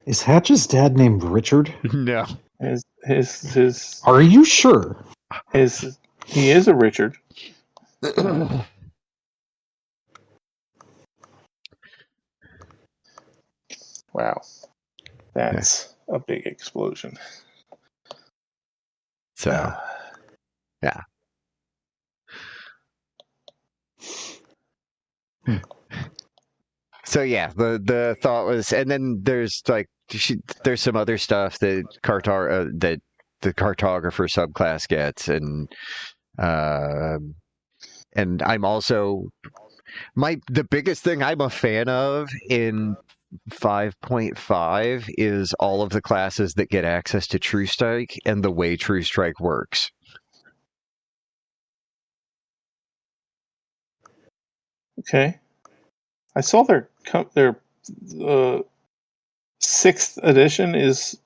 Is Hatch's dad named Richard? No. His Are you sure? he is a Richard. Wow. That's a big explosion. So yeah. So yeah, the thought was, and then there's like there's some other stuff that that the cartographer subclass gets, and I'm also the biggest thing I'm a fan of in 5.5 is all of the classes that get access to True Strike and the way True Strike works. Okay. I saw their 6th edition is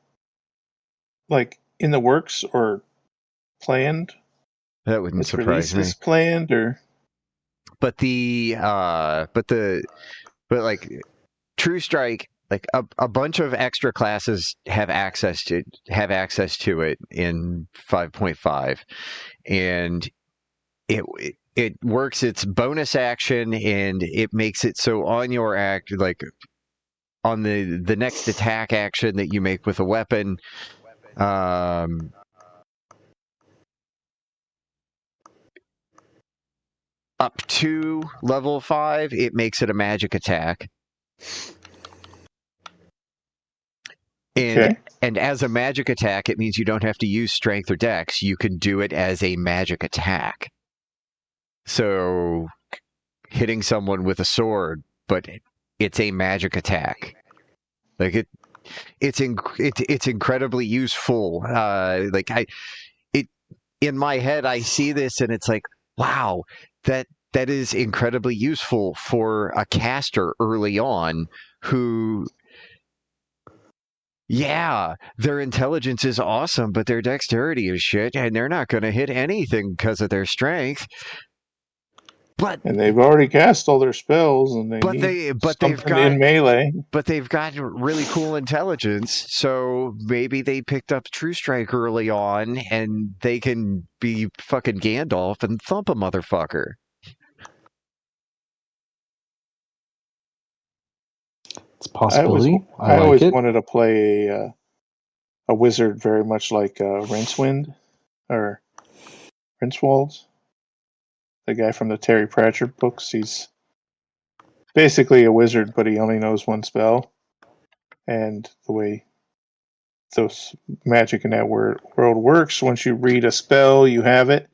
like in the works or planned. That wouldn't surprise me. Is planned or. But like True Strike, like a bunch of extra classes have access to it in 5.5, and it works its bonus action, and it makes it so on your act, like on the next attack action that you make with a weapon, up to level 5, it makes it a magic attack. And as a magic attack, it means you don't have to use strength or dex. You can do it as a magic attack. So hitting someone with a sword, but it's a magic attack. Like it's incredibly useful. In my head, I see this and it's like, wow, that is incredibly useful for a caster early on who, yeah, their intelligence is awesome, but their dexterity is shit, and they're not going to hit anything because of their strength. And they've already cast all their spells, and they've got in melee. But they've got really cool intelligence, so maybe they picked up True Strike early on, and they can be fucking Gandalf and thump a motherfucker. It's a possibility. I always wanted to play a wizard very much like Rincewind or Rincewald, the guy from the Terry Pratchett books. He's basically a wizard, but he only knows one spell. And the way those magic in that world works, once you read a spell, you have it.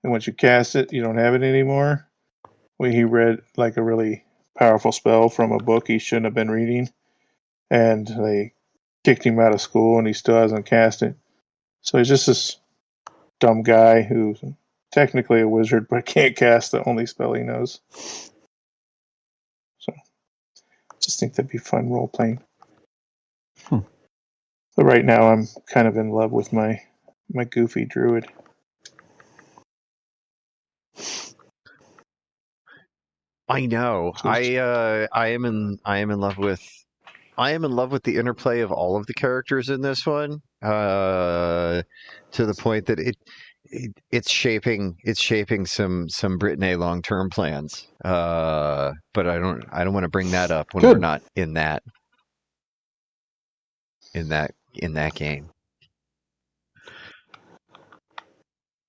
And once you cast it, you don't have it anymore. When he read like a really powerful spell from a book he shouldn't have been reading, and they kicked him out of school, and he still hasn't cast it. So he's just this dumb guy who's technically a wizard, but can't cast the only spell he knows. So I just think that'd be fun role playing. But right now, I'm kind of in love with my goofy druid. I know. I am in love with the interplay of all of the characters in this one. To the point that it's shaping some Brittany long-term plans. But I don't want to bring that up when we're not in that game.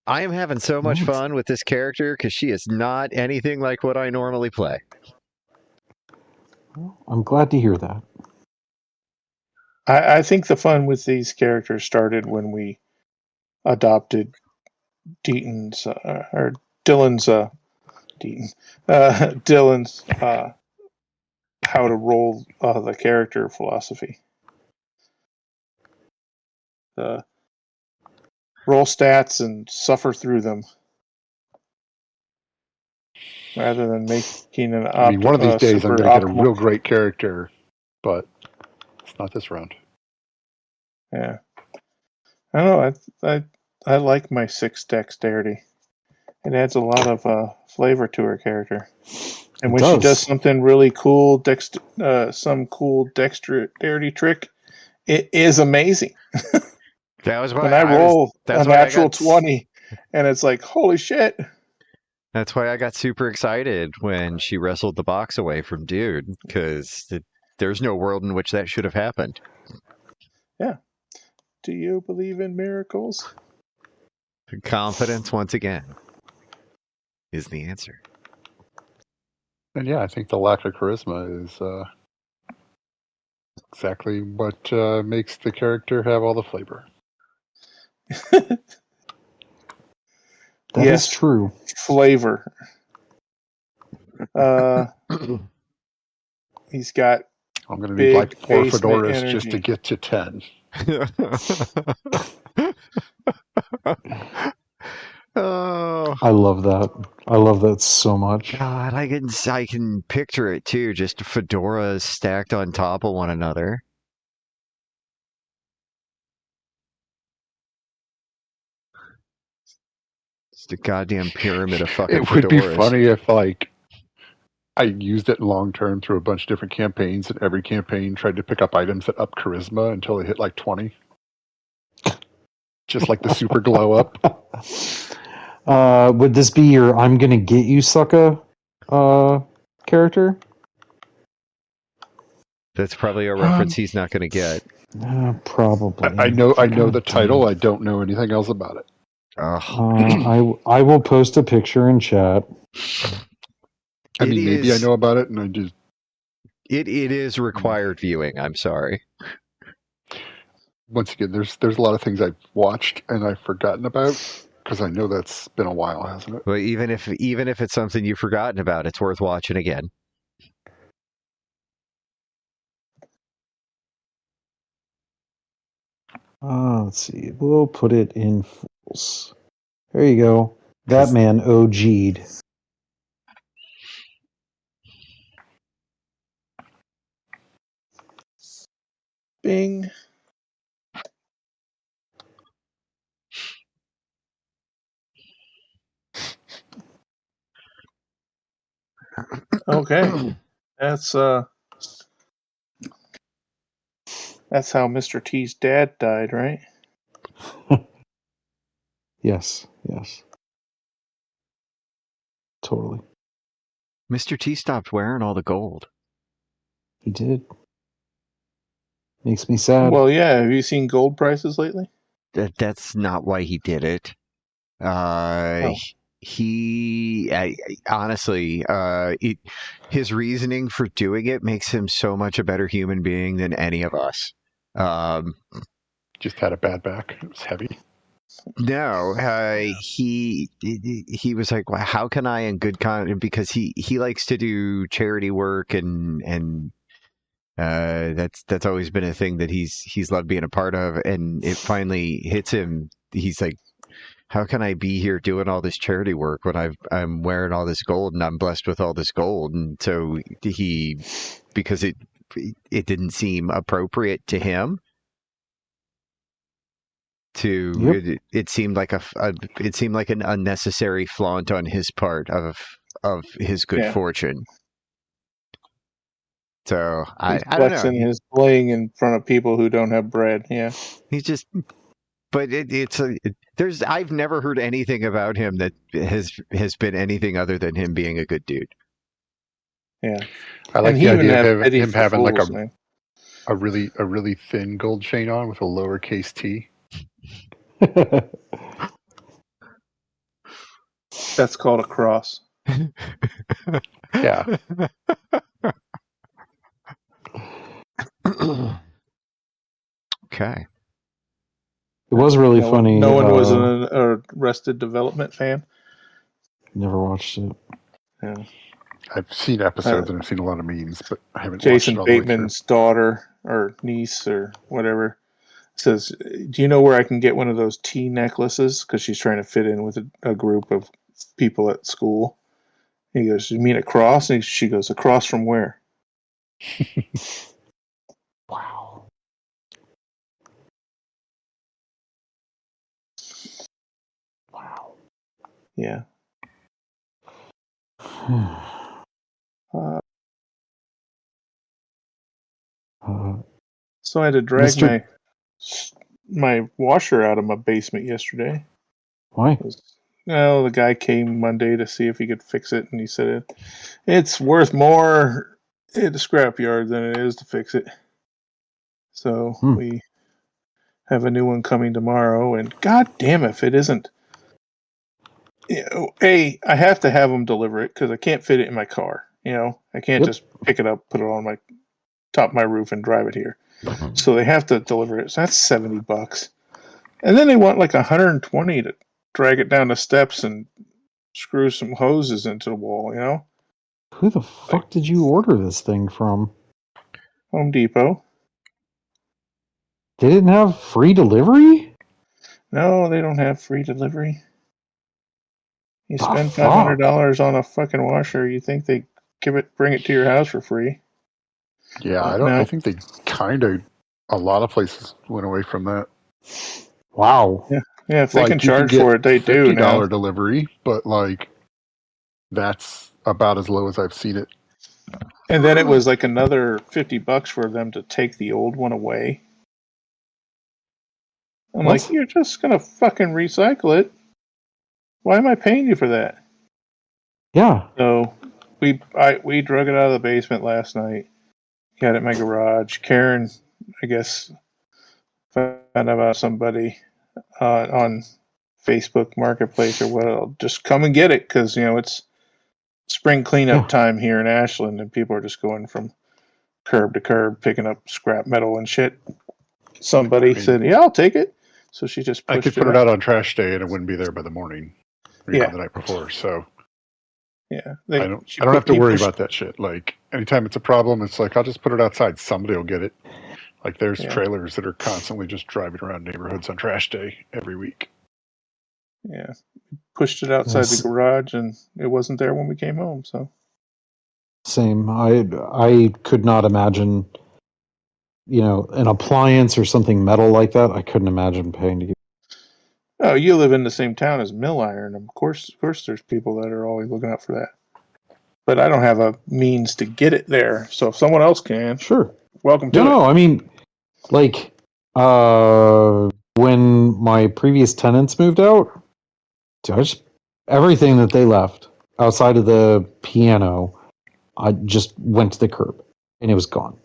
I am having so much fun with this character because she is not anything like what I normally play. I'm glad to hear that. I think the fun with these characters started when we adopted Dylan's how to roll the character philosophy. Roll stats and suffer through them, rather than making an one of these days I'm going to get a real great character, but it's not this round. Yeah, I don't know. I like my 6 dexterity. It adds a lot of flavor to her character. And when she does something really cool, some cool dexterity trick, it is amazing. That was why when I roll a natural 20, and it's like, holy shit. That's why I got super excited when she wrestled the box away from Dude, because there's no world in which that should have happened. Yeah. Do you believe in miracles? Confidence, once again, is the answer. And yeah, I think the lack of charisma is exactly what makes the character have all the flavor. That is true. Flavor. He's got. I'm going to need like 4 fedoras just to get to 10. Oh, I love that. I love that so much. God, I can picture it too. Just fedoras stacked on top of one another. Just a goddamn pyramid of fucking fedoras. It would be funny if like I used it long term through a bunch of different campaigns, and every campaign tried to pick up items that up charisma until they hit like 20. Just like the super glow up. Would this be your "I'm gonna get you, sucker" character? That's probably a reference he's not going to get. Probably. I know the title. I don't know anything else about it. I will post a picture in chat. Maybe I know about it, and I just. It is required viewing. I'm sorry. Once again, there's a lot of things I've watched and I've forgotten about because I know that's been a while, hasn't it? Well, even if it's something you've forgotten about, it's worth watching again. Let's see. We'll put it in fools. There you go. That man OG'd. Bing. Okay. That's how Mr. T's dad died, right? Yes. Totally. Mr. T stopped wearing all the gold. He did. Makes me sad. Well, yeah. Have you seen gold prices lately? That's not why he did it. Oh. Honestly, his reasoning for doing it makes him so much a better human being than any of us. Just had a bad back. It was heavy. No, he was like, well, how can I in good because he likes to do charity work and that's always been a thing that he's loved being a part of, and it finally hits him. He's like, how can I be here doing all this charity work when I'm wearing all this gold and I'm blessed with all this gold? And so because it didn't seem appropriate to him. It seemed like it seemed like an unnecessary flaunt on his part of his good fortune. So He's I don't know. flexing his bling in front of people who don't have bread. Yeah. He's just, but there's I've never heard anything about him that has been anything other than him being a good dude. Yeah. I like And the he even idea have of Eddie him for having like fools, man. a really thin gold chain on with a lowercase t. That's called a cross. Yeah. Okay. It was really funny. No one was an Arrested Development fan. Never watched it. Yeah. I've seen episodes and I've seen a lot of memes, but I haven't Jason watched it all the way Bateman's daughter or niece or whatever says, "Do you know where I can get one of those T necklaces?" Because she's trying to fit in with a group of people at school. He goes, "You mean a cross?" And she goes, "A cross from where?" Wow. Yeah. So I had to drag my washer out of my basement yesterday. Why? Well, the guy came Monday to see if he could fix it, and he said it's worth more at the scrapyard than it is to fix it. So we have a new one coming tomorrow, and god damn if it isn't. I have to have them deliver it because I can't fit it in my car. I can't just pick it up, put it on my top of my roof, and drive it here. So they have to deliver it. So that's $70, and then they want like 120 to drag it down the steps and screw some hoses into the wall. Who the fuck did you order this thing from? Home Depot. They didn't have free delivery? No, they don't have free delivery. You spend fuck? $500 on a fucking washer, you think they bring it to your house for free? Yeah, I think they a lot of places went away from that. Wow. Yeah, if they can charge for it, they do now. $50 delivery, but like that's about as low as I've seen it. And then it was like another $50 for them to take the old one away. I'm like, you're just gonna fucking recycle it. Why am I paying you for that? Yeah. So we drug it out of the basement last night. Got it in my garage. Karen, I guess, found out about somebody on Facebook Marketplace or what. I'll just come and get it because it's spring cleanup time here in Ashland, and people are just going from curb to curb picking up scrap metal and shit. Somebody said, "Yeah, I'll take it." So she just pushed I could put it out on trash day and it wouldn't be there by the morning, the night before. So yeah, I don't have to worry about that shit. Like anytime it's a problem, it's like I'll just put it outside. Somebody will get it. Like there's trailers that are constantly just driving around neighborhoods on trash day every week. Yeah, pushed it outside the garage, and it wasn't there when we came home. So same. I could not imagine an appliance or something metal like that, I couldn't imagine paying to get. Oh, you live in the same town as Mill Iron. Of course, there's people that are always looking out for that. But I don't have a means to get it there. So if someone else can, Sure. welcome to it. No, I mean, like, when my previous tenants moved out, everything that they left outside of the piano, I just went to the curb and it was gone.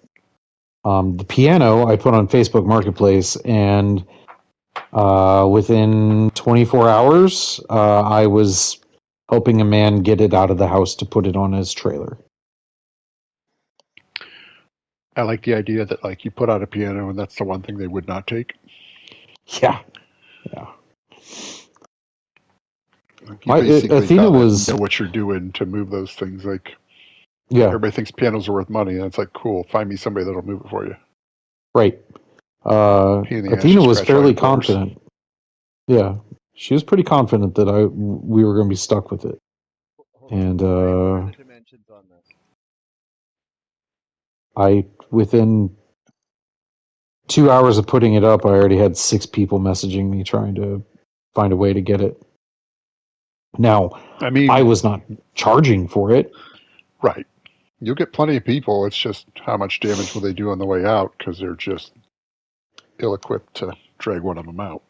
The piano I put on Facebook Marketplace, and within 24 hours, I was helping a man get it out of the house to put it on his trailer. I like the idea that like you put out a piano and that's the one thing they would not take. Yeah. Like you basically Athena was know what you're doing to move those things. Like, yeah, everybody thinks pianos are worth money, and it's like, cool, find me somebody that'll move it for you. right. Athena was fairly confident. Yeah, she was pretty confident that we were going to be stuck with it. And what are the dimensions on this? within 2 hours of putting it up, I already had 6 people messaging me trying to find a way to get it. Now, I mean, I was not charging for it. Right. You'll get plenty of people. It's just how much damage will they do on the way out because they're just ill-equipped to drag one of them out.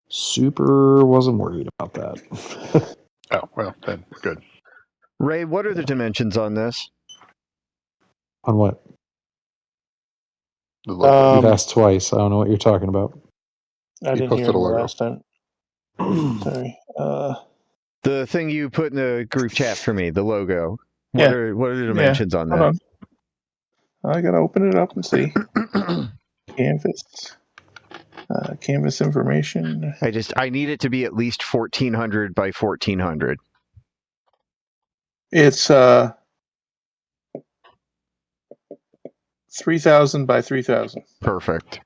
Super wasn't worried about that. Oh, well, then we're good. Ray, what are the dimensions on this? On what? The logo. You've asked twice. I don't know what you're talking about. I He didn't posted hear a him the logo. last time. Sorry. The thing you put in the group chat for me, the logo. What are the dimensions on that? Hold on. I gotta open it up and see. Canvas. Canvas information. I need it to be at least 1400 by 1400. It's 3000 by 3000 Perfect.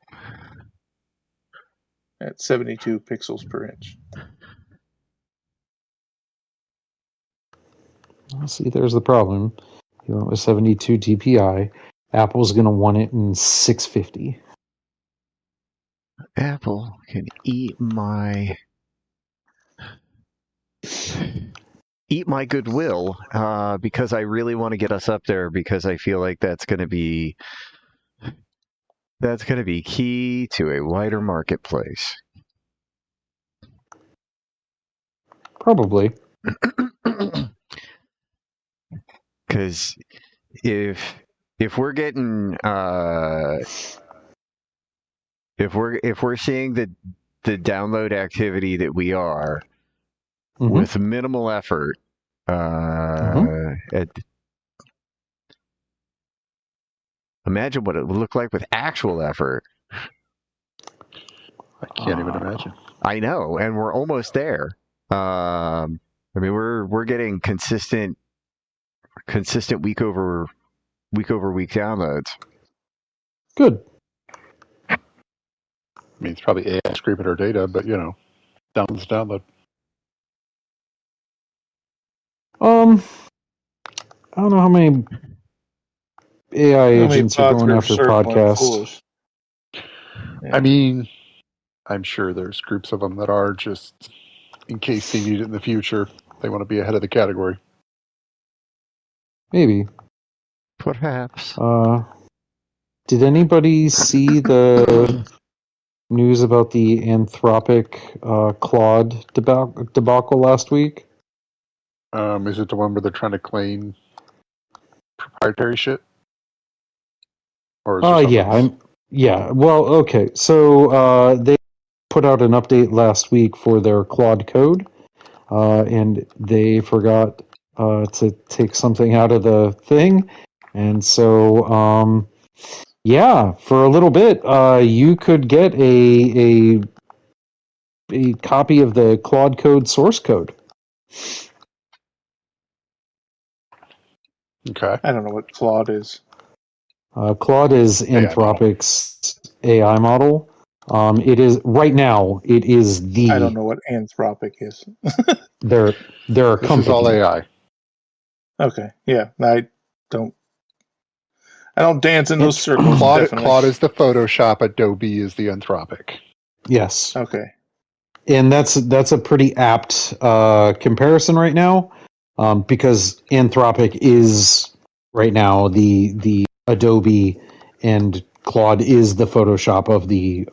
at 72 pixels per inch. See, there's the problem. You went with 72 DPI. Apple's going to want it in 650. Apple can eat my goodwill because I really want to get us up there because I feel like that's going to be key to a wider marketplace. Probably. Because if we're getting if we're seeing the download activity that we are with minimal effort, imagine what it would look like with actual effort. I can't even imagine. I know, and we're almost there. I mean, we're getting consistent week over week downloads. Good. I mean, it's probably AI scraping our data, but download. I don't know how many AI agents are going after podcasts. I mean, I'm sure there's groups of them that are just in case they need it in the future. They want to be ahead of the category. Maybe. Perhaps. Did anybody see the news about the Anthropic Claude debacle last week? Is it the one where they're trying to claim proprietary shit? Or is yeah. Well, okay. So they put out an update last week for their Claude code, and they forgot to take something out of the thing, and so for a little bit, you could get a copy of the Claude code source code. Okay. I don't know what Claude is. Claude is Anthropic's AI model. It is right now. It is the. I don't know what Anthropic is. They're a company. This is all AI. Okay, yeah, I don't. I don't dance in those circles. Claude Definitely. is the Photoshop. Adobe is the Anthropic. Yes. Okay. And that's a pretty apt comparison right now, because Anthropic is right now the Adobe, and Claude is the Photoshop of the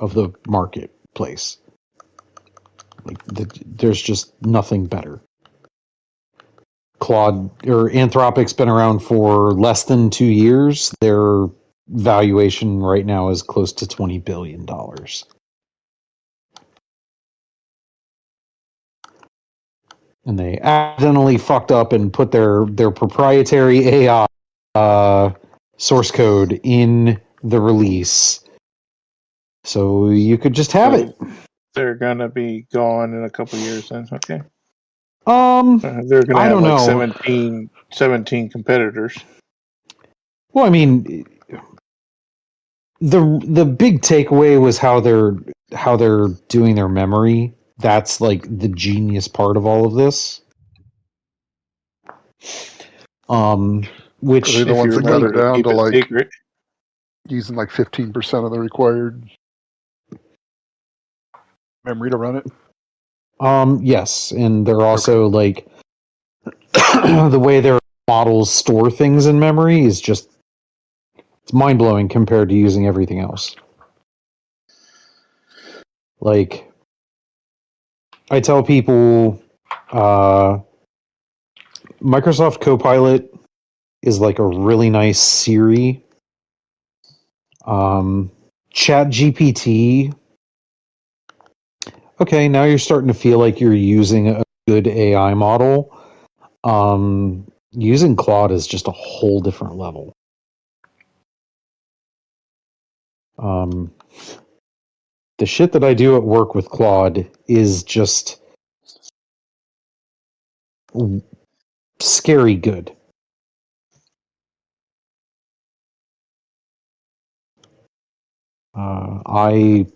marketplace. Like there's just nothing better. Claude or Anthropic's been around for less than 2 years. Their valuation right now is close to $20 billion. And they accidentally fucked up and put their proprietary AI source code in the release, so you could just have it. They're gonna be gone in a couple of years. Then, okay. They're gonna I have don't like know. 17 competitors. Well, I mean, the big takeaway was how they're doing their memory. That's like the genius part of all of this. Which Are they the ones that got it down to like secret. using like 15% of the required memory to run it? Yes, and they're also like the way their models store things in memory is just, it's mind blowing compared to using everything else. Like, I tell people, Microsoft Copilot is like a really nice Siri. Chat GPT. Okay, now you're starting to feel like you're using a good AI model. Using Claude is just a whole different level. The shit that I do at work with Claude is just scary good. I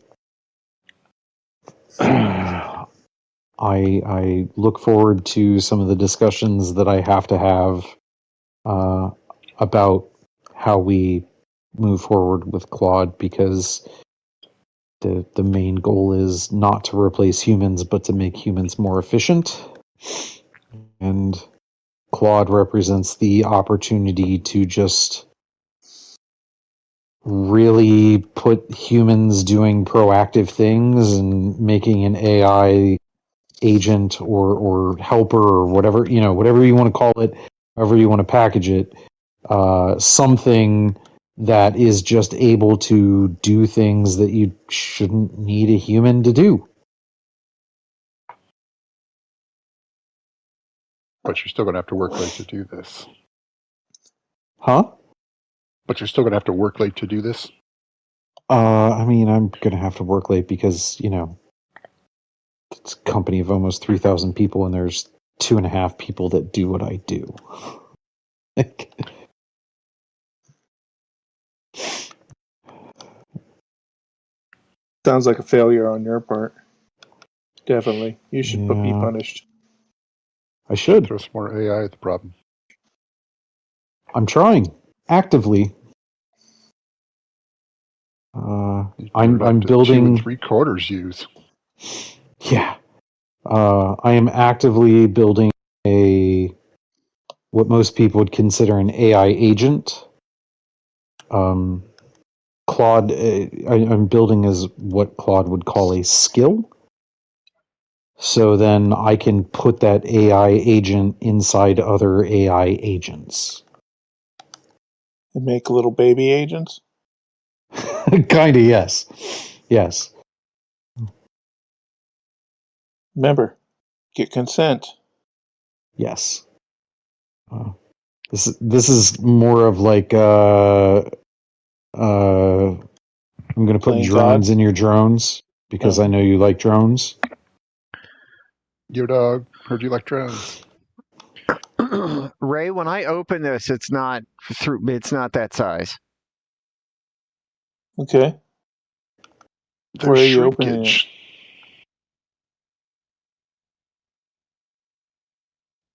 I look forward to some of the discussions that I have to have about how we move forward with Claude, because the main goal is not to replace humans, but to make humans more efficient. And Claude represents the opportunity to just really put humans doing proactive things and making an AI agent or helper or whatever, whatever you want to call it, however you want to package it, something that is just able to do things that you shouldn't need a human to do. But you're still going to have to work late to do this. Huh? But you're still going to have to work late to do this? I mean, I'm going to have to work late because, it's a company of almost 3,000 people and there's 2.5 people that do what I do. Sounds like a failure on your part. Definitely. You should be Yeah, punished. I should. Throw some more AI at the problem. I'm trying actively. I'm building 2 3/4 use. Yeah. I am actively building what most people would consider an AI agent. Claude, I'm building as what Claude would call a skill. So then I can put that AI agent inside other AI agents. And make little baby agents? Kind of, yes. Yes. Remember, get consent. Yes. This is more of like I'm going to put Playing drones God? in your drones because Oh. I know you like drones. Yo, dog. Heard you like drones. Ray, when I open this, it's not that size. Okay. There's Where are you opening it? shrinkage.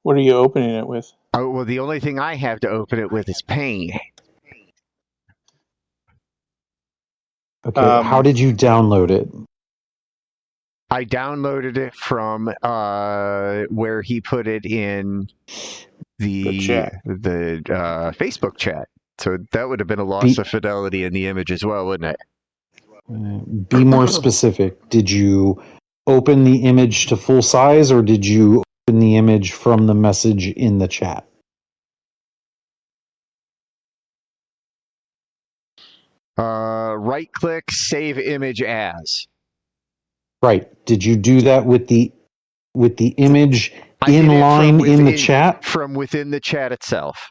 What are you opening it with? Oh, well, the only thing I have to open it with is pain. Okay, how did you download it? I downloaded it from where he put it in The chat. the Facebook chat. So that would have been a loss of fidelity in the image as well, wouldn't it? Be more specific. Did you open the image to full size, or did you open the image from the message in the chat? Right click, save image as. Right. Did you do that with the image I did in it line in the chat? from within the chat itself.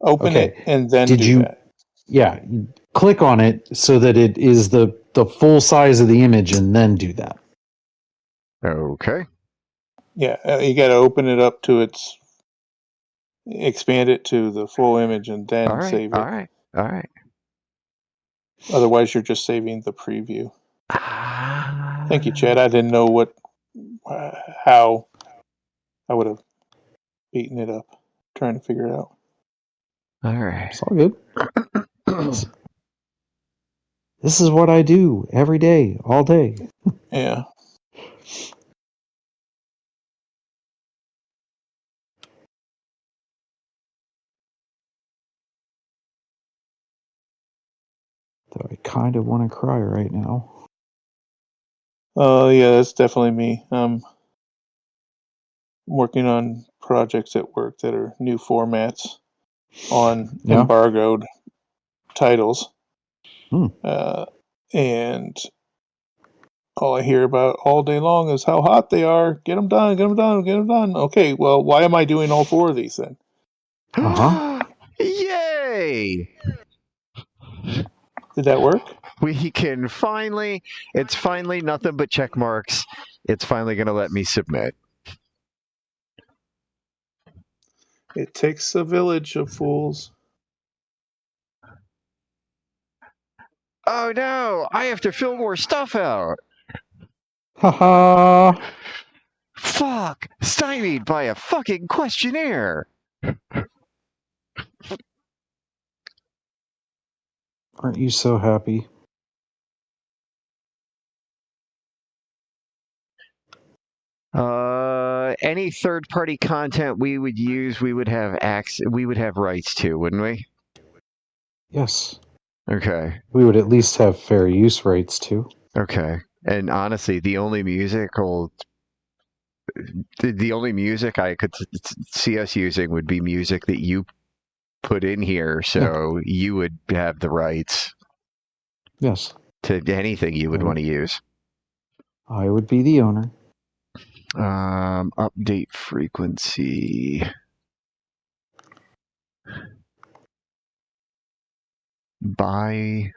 Open it and then did do you, that. Yeah, click on it so that it is the full size of the image, and then do that. Okay. Yeah, you got to open it up to expand it to the full image and then save it. All right. Otherwise, you're just saving the preview. Thank you, Chad. I didn't know how I would have beaten it up trying to figure it out. All right. It's all good. This is what I do every day, all day. Yeah. Though I kind of want to cry right now. Yeah, that's definitely me. I'm working on projects at work that are new formats on embargoed titles. And all I hear about all day long is how hot they are. Get them done, get them done, get them done. Okay, well, why am I doing all 4 of these then? Yay! Did that work? We can it's finally nothing but check marks. It's finally going to let me submit. It takes a village of fools. Oh no, I have to fill more stuff out. Haha. Fuck, stymied by a fucking questionnaire. Aren't you so happy? Any third-party content we would use, we would have rights to, wouldn't we? Yes. Okay. We would at least have fair use rights too. Okay. And honestly, the only music I could see us using would be music that you put in here, so you would have the rights. Yes. To anything you would want to use. I would be the owner. Update frequency. Bi-weekly.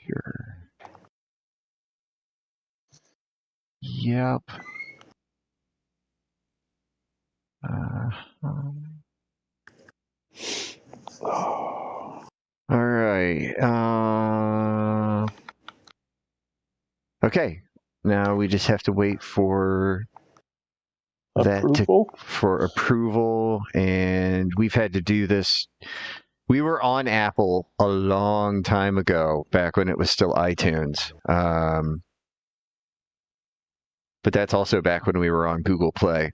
Sure. Yep. All right. Okay. Now we just have to wait for approval, and we've had to do this. We were on Apple a long time ago, back when it was still iTunes. But that's also back when we were on Google Play.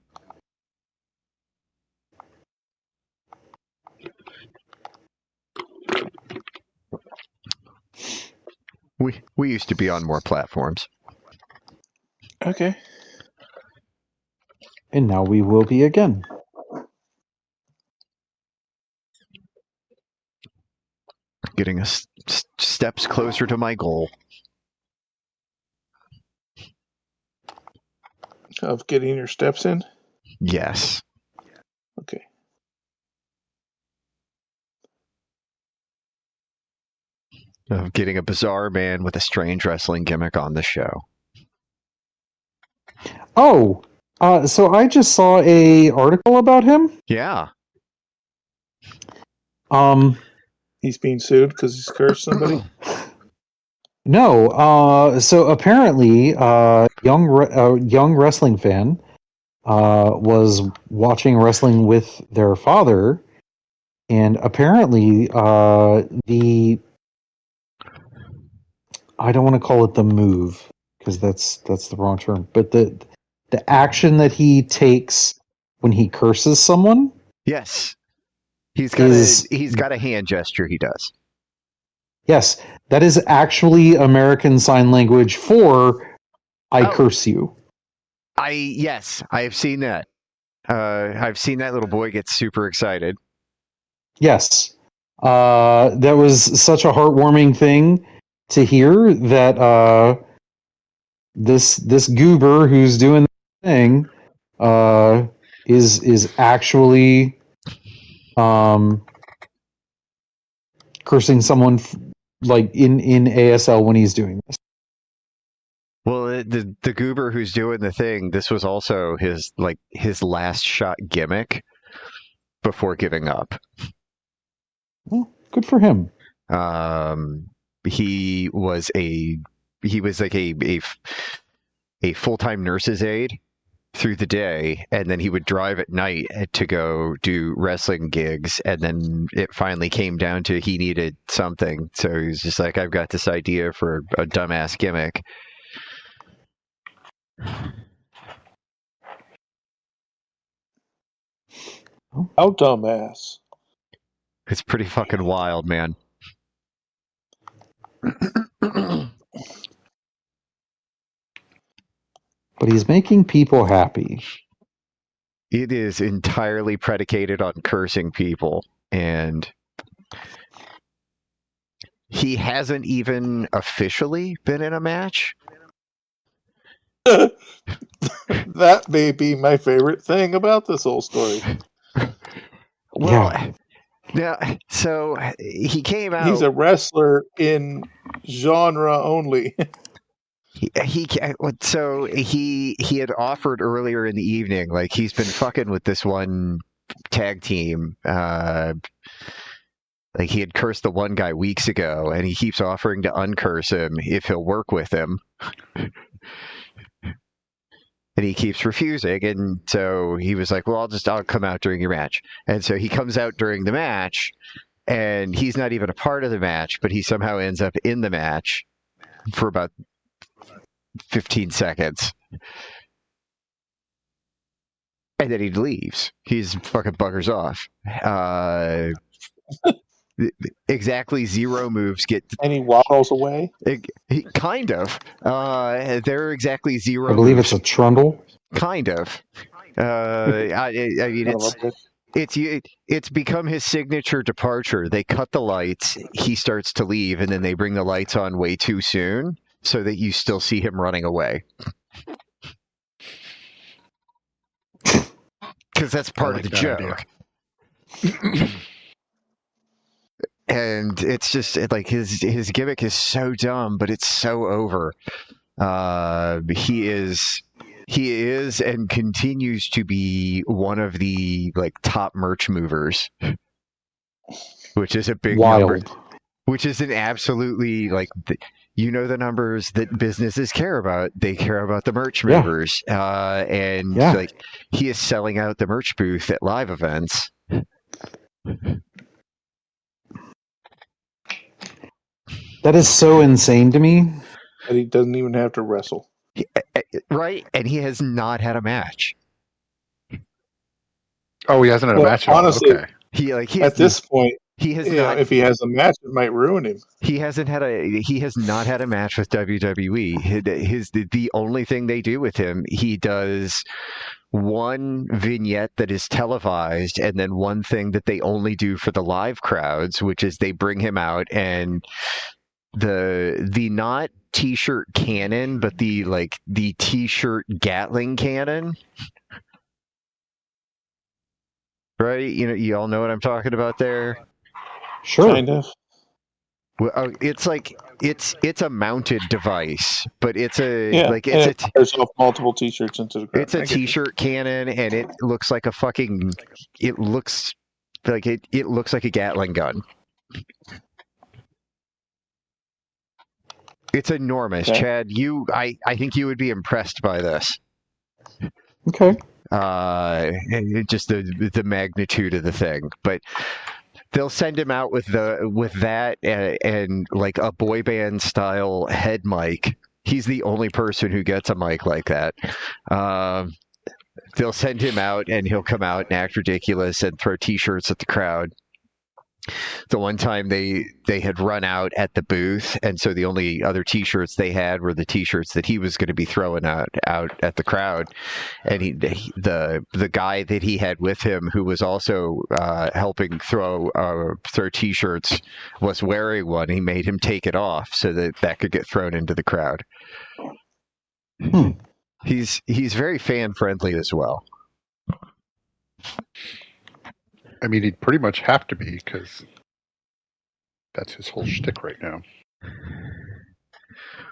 We used to be on more platforms. Okay. And now we will be again. Getting us steps closer to my goal. Of getting your steps in? Yes. Okay. Of getting a bizarre man with a strange wrestling gimmick on the show. Oh, so I just saw a article about him. Yeah. He's being sued because he's cursed somebody? No. So apparently, young wrestling fan was watching wrestling with their father, and apparently I don't want to call it the move because that's the wrong term, but the action that he takes when he curses someone. Yes, he's got a hand gesture. He does. Yes, that is actually American Sign Language for "I curse you." Yes, I have seen that. I've seen that little boy get super excited. Yes, that was such a heartwarming thing to hear that this goober who's doing the thing is actually cursing someone like in ASL when he's doing this. Well, the goober who's doing the thing, this was also his last shot gimmick before giving up. Well, good for him. He was like a full-time nurse's aide through the day, and then he would drive at night to go do wrestling gigs, and then it finally came down to he needed something, so he was just like, I've got this idea for a dumbass gimmick. How dumbass. It's pretty fucking wild, man. But he's making people happy. It is entirely predicated on cursing people, and he hasn't even officially been in a match. That may be my favorite thing about this whole story. Well, yeah. So he came out. He's a wrestler in genre only. He had offered earlier in the evening, like he's been fucking with this one tag team. Like he had cursed the one guy weeks ago, and he keeps offering to uncurse him if he'll work with him. And he keeps refusing, and so he was like, well, I'll come out during your match. And so he comes out during the match, and he's not even a part of the match, but he somehow ends up in the match for about 15 seconds. And then he leaves. He's fucking buggers off. Exactly 0 moves get... And he waddles away? Kind of. There are exactly 0 I believe moves. it's a trundle. Kind of. I mean, it's become his signature departure. They cut the lights, he starts to leave, and then they bring the lights on way too soon so that you still see him running away. Because that's part of the joke. And it's just like his gimmick is so dumb, but it's so over. He is and continues to be one of the like top merch movers, which is a big number. Which is an absolutely like the numbers that businesses care about. They care about the merch movers, and like he is selling out the merch booth at live events. That is so insane to me. And he doesn't even have to wrestle. Right? And he has not had a match. Oh, he hasn't had a match at honestly, all. Okay. At this point, he has not. If he has a match, it might ruin him. He has not had a match with WWE. The only thing they do with him, he does one vignette that is televised, and then one thing that they only do for the live crowds, which is they bring him out and the not t-shirt cannon, but the t-shirt Gatling cannon. Right? You all know what I'm talking about there. Sure. Kind of. Well, it's like it's a mounted device, but it's it fires off multiple t-shirts into the crowd. It's a t-shirt cannon, and it looks like it looks like a Gatling gun. It's enormous, okay. Chad. I think you would be impressed by this. Okay. Just the magnitude of the thing, but they'll send him out with that and like a boy band style head mic. He's the only person who gets a mic like that. They'll send him out and he'll come out and act ridiculous and throw T-shirts at the crowd. The one time they had run out at the booth, and so the only other T-shirts they had were the T-shirts that he was going to be throwing out at the crowd. And the guy that he had with him, who was also helping throw T-shirts, was wearing one. He made him take it off so that could get thrown into the crowd. He's very fan friendly as well. I mean, he'd pretty much have to be, because that's his whole shtick right now.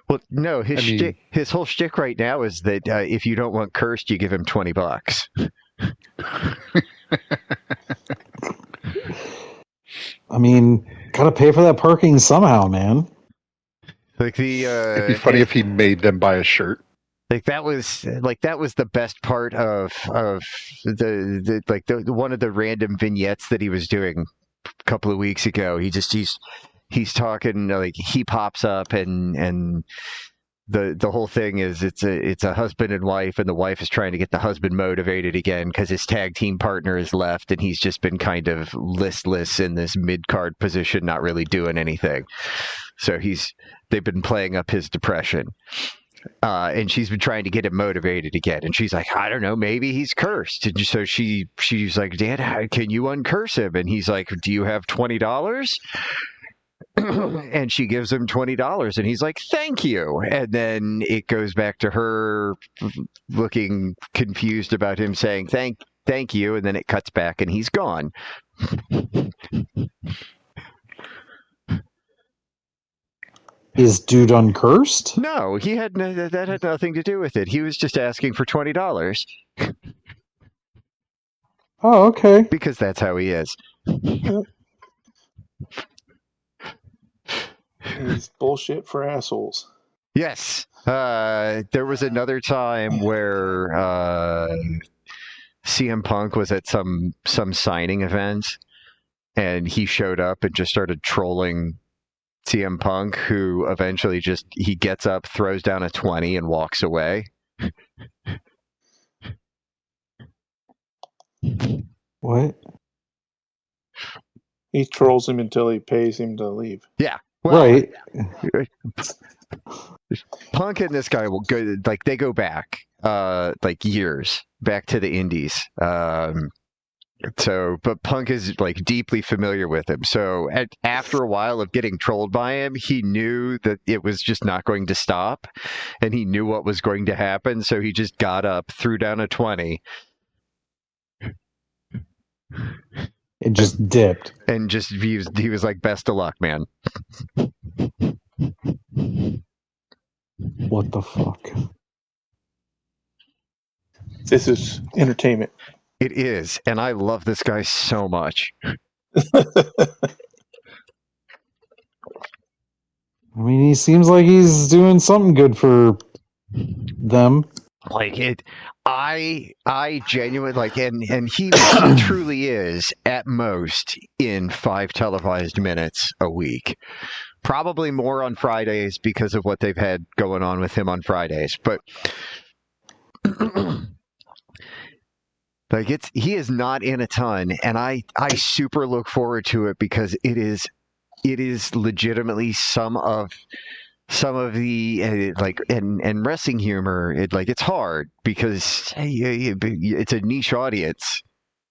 Well, no, his whole shtick right now is that if you don't want cursed, you give him $20. I mean, gotta pay for that parking somehow, man. Like it'd be funny if he made them buy a shirt. Like that was the best part of the one of the random vignettes that he was doing a couple of weeks ago. He's talking, like, he pops up and the whole thing is it's a husband and wife, and the wife is trying to get the husband motivated again because his tag team partner is left, and he's just been kind of listless in this mid-card position, not really doing anything. So they've been playing up his depression. And she's been trying to get him motivated again. And she's like, I don't know, maybe he's cursed. And so she's like, Dad, can you uncurse him? And he's like, do you have $20? And she gives him $20. And he's like, thank you. And then it goes back to her looking confused about him saying, thank you. And then it cuts back and he's gone. Is dude uncursed? No, that had nothing to do with it. He was just asking for $20. Oh, okay. Because that's how he is. He's bullshit for assholes. Yes. There was another time where CM Punk was at some signing event, and he showed up and just started trolling CM Punk, who eventually he gets up, throws down a 20, and walks away. What? He trolls him until he pays him to leave. Yeah. Well, right. Punk and this guy will go, like, they go back like years back to the indies. But Punk is, like, deeply familiar with him. So after a while of getting trolled by him, he knew that it was just not going to stop, and he knew what was going to happen. So he just got up, threw down a 20. It just dipped. And he was like, best of luck, man. What the fuck? This is entertainment. It is, and I love this guy so much. I mean, he seems like he's doing something good for them. Like it, I genuinely like, and he truly is at most in 5 televised minutes a week. Probably more on Fridays because of what they've had going on with him on Fridays, but. Like he is not in a ton, and I super look forward to it because it is legitimately some of the like and wrestling humor. It's hard because it's a niche audience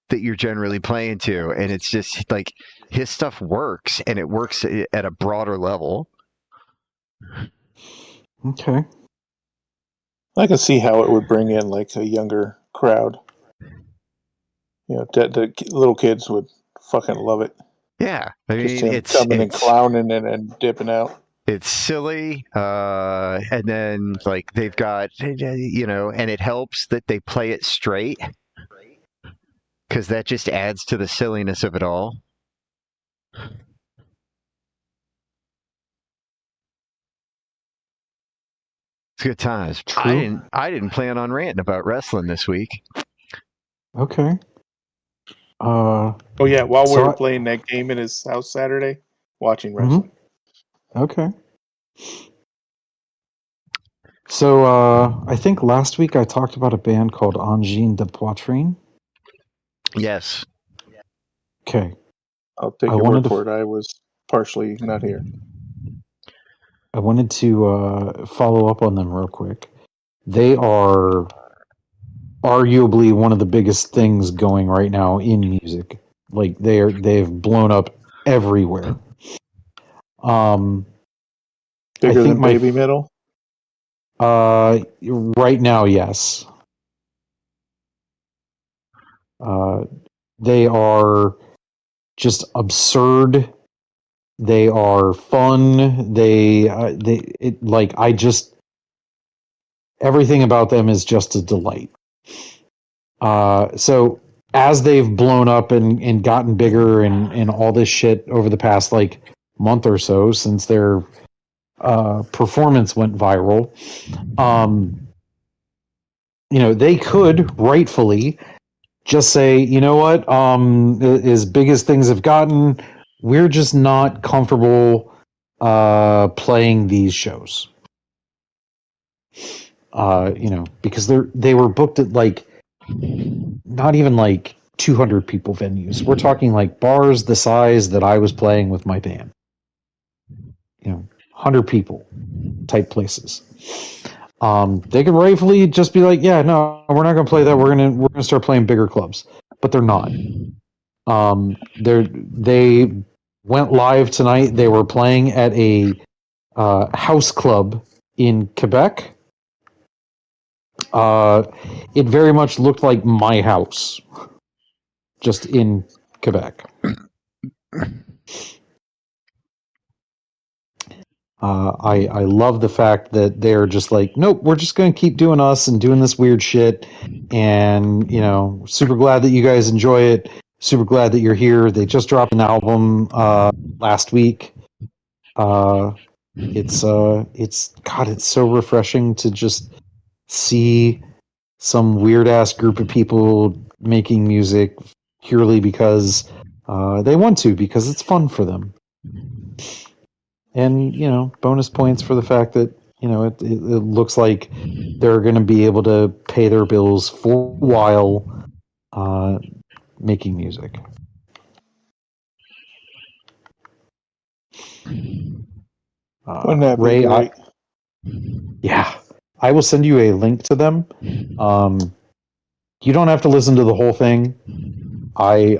that you're generally playing to, and it's just like his stuff works, and it works at a broader level. Okay, I can see how it would bring in like a younger crowd. You know, the little kids would fucking love it. Yeah, I mean, just him coming and clowning and dipping out. It's silly, and then like they've got, and it helps that they play it straight because that just adds to the silliness of it all. It's good times. True. I didn't plan on ranting about wrestling this week. Okay. Uh, Oh yeah, while we So were I- playing that game in his house Saturday, watching Mhm. wrestling. Okay. So I think last week I talked about a band called Angine de Poitrine. Yes. Okay. I'll take I your wanted word to for it. I was partially not here. I wanted to follow up on them real quick. They are arguably one of the biggest things going right now in music. Like they've blown up everywhere. I Bigger think than Baby Metal. right now, yes. Uh, they are just absurd. They are fun. Everything about them is just a delight. So as they've blown up and gotten bigger and all this shit over the past like month or so since their performance went viral, they could rightfully just say, you know what, as big as things have gotten, we're just not comfortable playing these shows. Because they were booked at like not even like 200 people venues. We're talking like bars the size that I was playing with my band. 100 people type places. They could rightfully just be like, yeah, no, we're not going to play that. We're going to start playing bigger clubs, but they're not. They went live tonight. They were playing at a house club in Quebec. It very much looked like my house, just in Quebec. I love the fact that they're just like, nope, we're just going to keep doing us and doing this weird shit. And, super glad that you guys enjoy it. Super glad that you're here. They just dropped an album last week. It's God, it's so refreshing to just see some weird ass group of people making music purely because they want to, because it's fun for them. And bonus points for the fact that it looks like they're going to be able to pay their bills for a while making music. Wouldn't that Ray, be great? I will send you a link to them. You don't have to listen to the whole thing. I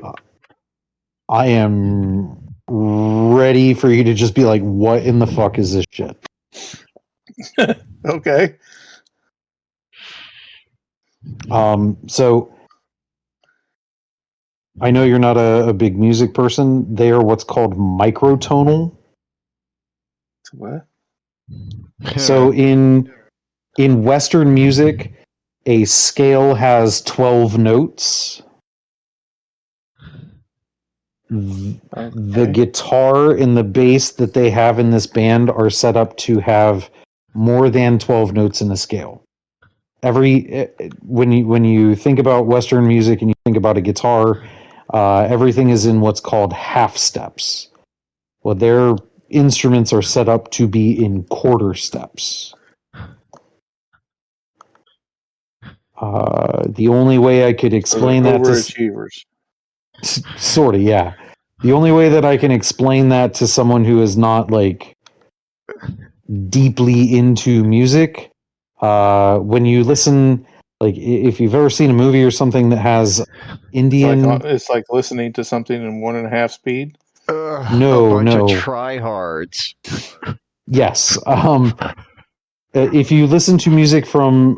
am ready for you to just be like, what in the fuck is this shit? Okay. So I know you're not a big music person. They are what's called microtonal. What? So in Western music, a scale has 12 notes. The guitar and the bass that they have in this band are set up to have more than 12 notes in a scale. When you think about Western music and you think about a guitar, everything is in what's called half steps. Well, their instruments are set up to be in quarter steps. The only way I could explain that to overachievers. sort of, yeah. The only way that I can explain that to someone who is not like deeply into music, when you listen, like if you've ever seen a movie or something that has Indian, It's like listening to something in 1.5 speed. A no, bunch of no, tryhards. yes. If you listen to music from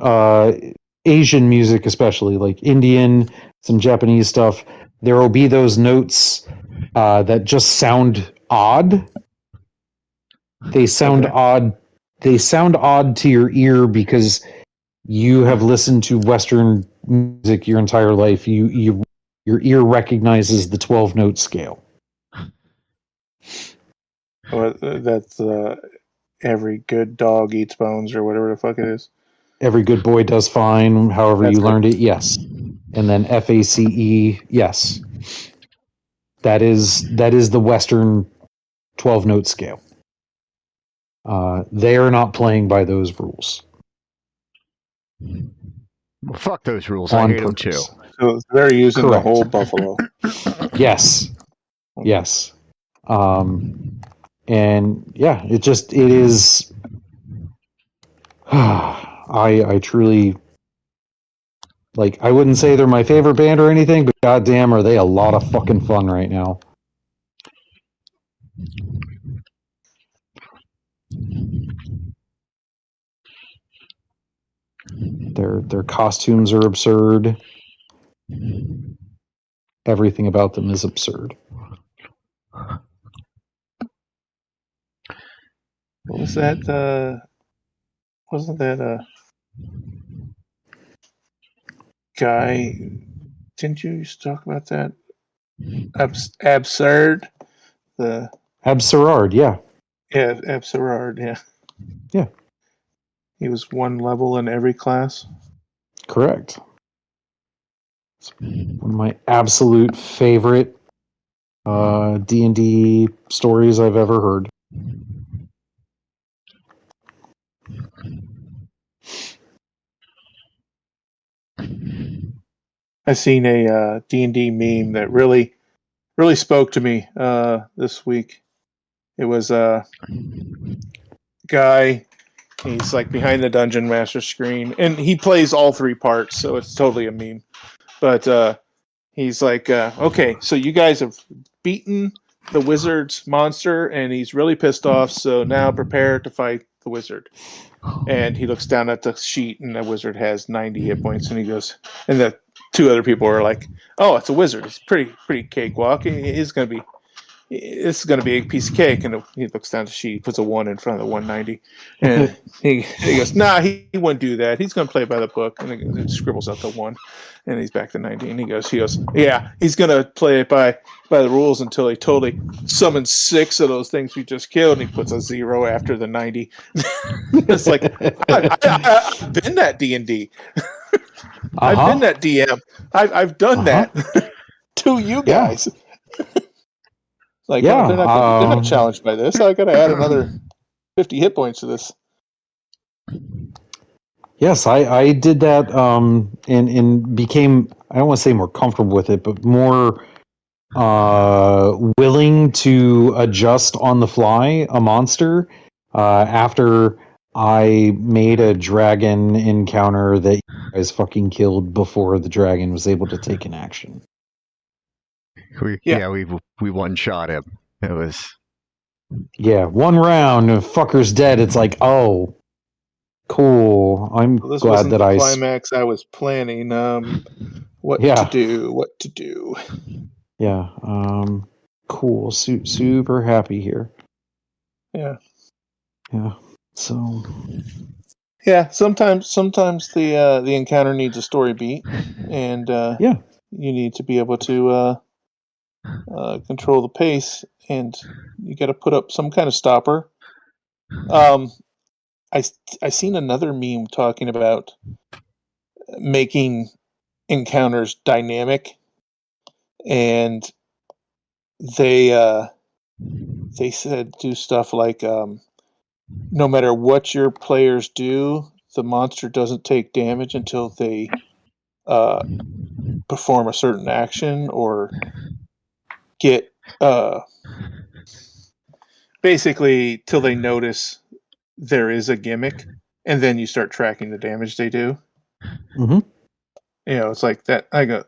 Asian music, especially like Indian, some Japanese stuff, there will be those notes that just sound odd. They sound odd. They sound odd to your ear because you have listened to Western music your entire life. Your ear recognizes the 12 note scale. Well, that's every good dog eats bones or whatever the fuck it is. Every good boy does fine. However That's you it. learned it, yes. and then FACE. Yes, that is the Western 12-note scale. They are not playing by those rules. Well, fuck those rules. I On hate them too. purpose. So they're using the Correct. whole buffalo. Yes. Yes. And yeah, it is. I truly, like, I wouldn't say they're my favorite band or anything, but goddamn, are they a lot of fucking fun right now. Their costumes are absurd. Everything about them is absurd. What was that? Wasn't that guy? Didn't you used to talk about that? Absurd. Absurd, yeah. Yeah, Absurd. Yeah. Yeah. He was one level in every class. Correct. It's one of my absolute favorite D&D stories I've ever heard. I seen a D&D meme that really spoke to me this week. It was a guy. He's like behind the dungeon master screen, and he plays all three parts, so it's totally a meme. But he's like, okay, so you guys have beaten the wizard's monster, and he's really pissed off. So now prepare to fight the wizard. And he looks down at the sheet, and the wizard has 90 hit points, and he goes, and the two other people are like, "Oh, it's a wizard. It's pretty cakewalk. This is gonna be a piece of cake." And he looks down at the sheet, he puts a 1 in front of the 190, and he goes, "Nah, he wouldn't do that. He's gonna play by the book." And he scribbles out the 1, and he's back to 90. And he goes, "Yeah, he's gonna play it by the rules until he totally summons 6 of those things we just killed." And he puts a 0 after the 90. It's like I've been that D&D. I've been that DM. I've done that to you guys. Like, yeah, they're not challenged by this. I got to add another 50 hit points to this. Yes, I did that and became, I don't want to say more comfortable with it, but more willing to adjust on the fly a monster after I made a dragon encounter that you guys fucking killed before the dragon was able to take an action. We one shot him. It was one round and fucker's dead. It's like, oh, cool. I'm This glad wasn't that the I climax I was planning. What Yeah. to do. Yeah. Cool. Super happy here. Yeah. Yeah. So. Yeah. Sometimes the encounter needs a story beat, and Yeah. you need to be able to control the pace, and you got to put up some kind of stopper. I seen another meme talking about making encounters dynamic, and they said do stuff like no matter what your players do, the monster doesn't take damage until they perform a certain action or get basically till they notice there is a gimmick, and then you start tracking the damage they do. Mm-hmm. You know, it's like that. I go,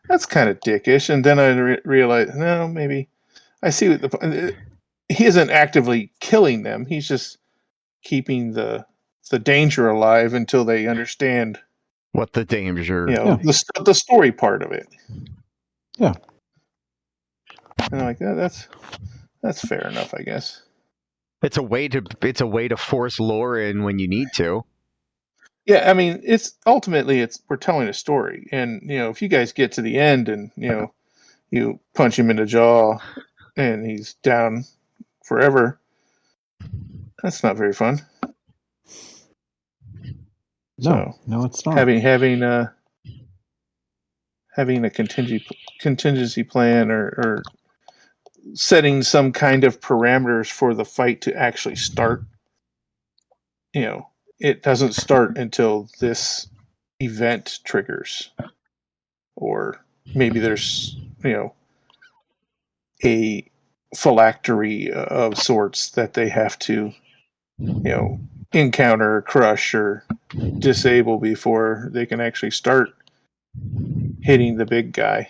that's kind of dickish, and then I realize, no, maybe I see what he isn't actively killing them. He's just keeping the danger alive until they understand what the danger. the story part of it. Yeah. And I'm like, that's fair enough, I guess. It's a way to force lore in when you need to. Yeah, I mean, we're telling a story, and if you guys get to the end and you punch him in the jaw and he's down forever, that's not very fun. No, it's not. Having having a contingency plan or setting some kind of parameters for the fight to actually start. It doesn't start until this event triggers, or maybe there's a phylactery of sorts that they have to encounter, crush, or disable before they can actually start hitting the big guy.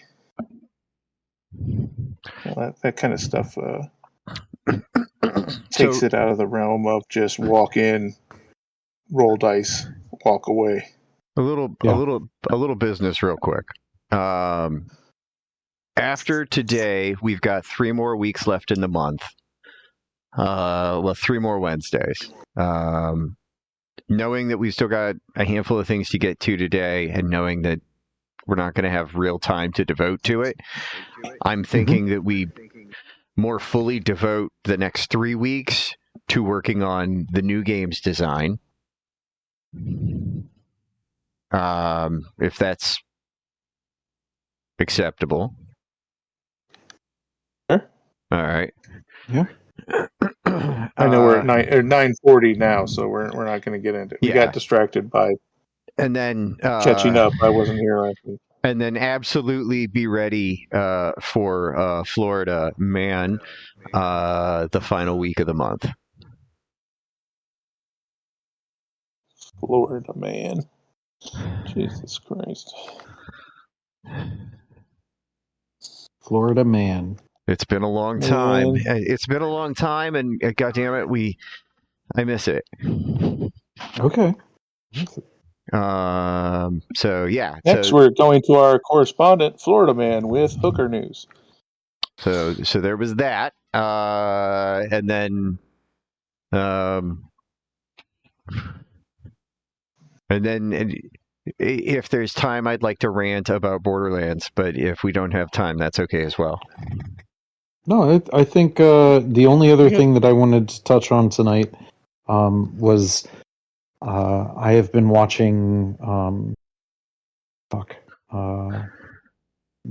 That kind of stuff takes it out of the realm of just walk in, roll dice, walk away. A little business real quick. After today, we've got 3 more weeks left in the month. 3 more Wednesdays. Knowing that we've still got a handful of things to get to today, and knowing that we're not going to have real time to devote to it, I'm thinking that we more fully devote the next 3 weeks to working on the new game's design. If that's acceptable. Sure. All right. Yeah. I know we're at 9:40 now, so we're not going to get into it. We got distracted by and then catching up. I wasn't here last week. And then absolutely be ready for Florida Man the final week of the month. Florida Man. Jesus Christ. Florida Man. It's been a long time. It's been a long time, and goddamn it, I miss it. Okay. So yeah. Next, we're going to our correspondent, Florida Man, with Hooker News. So there was that, and then, if there's time, I'd like to rant about Borderlands, but if we don't have time, that's okay as well. No, I think the only other thing that I wanted to touch on tonight was I have been watching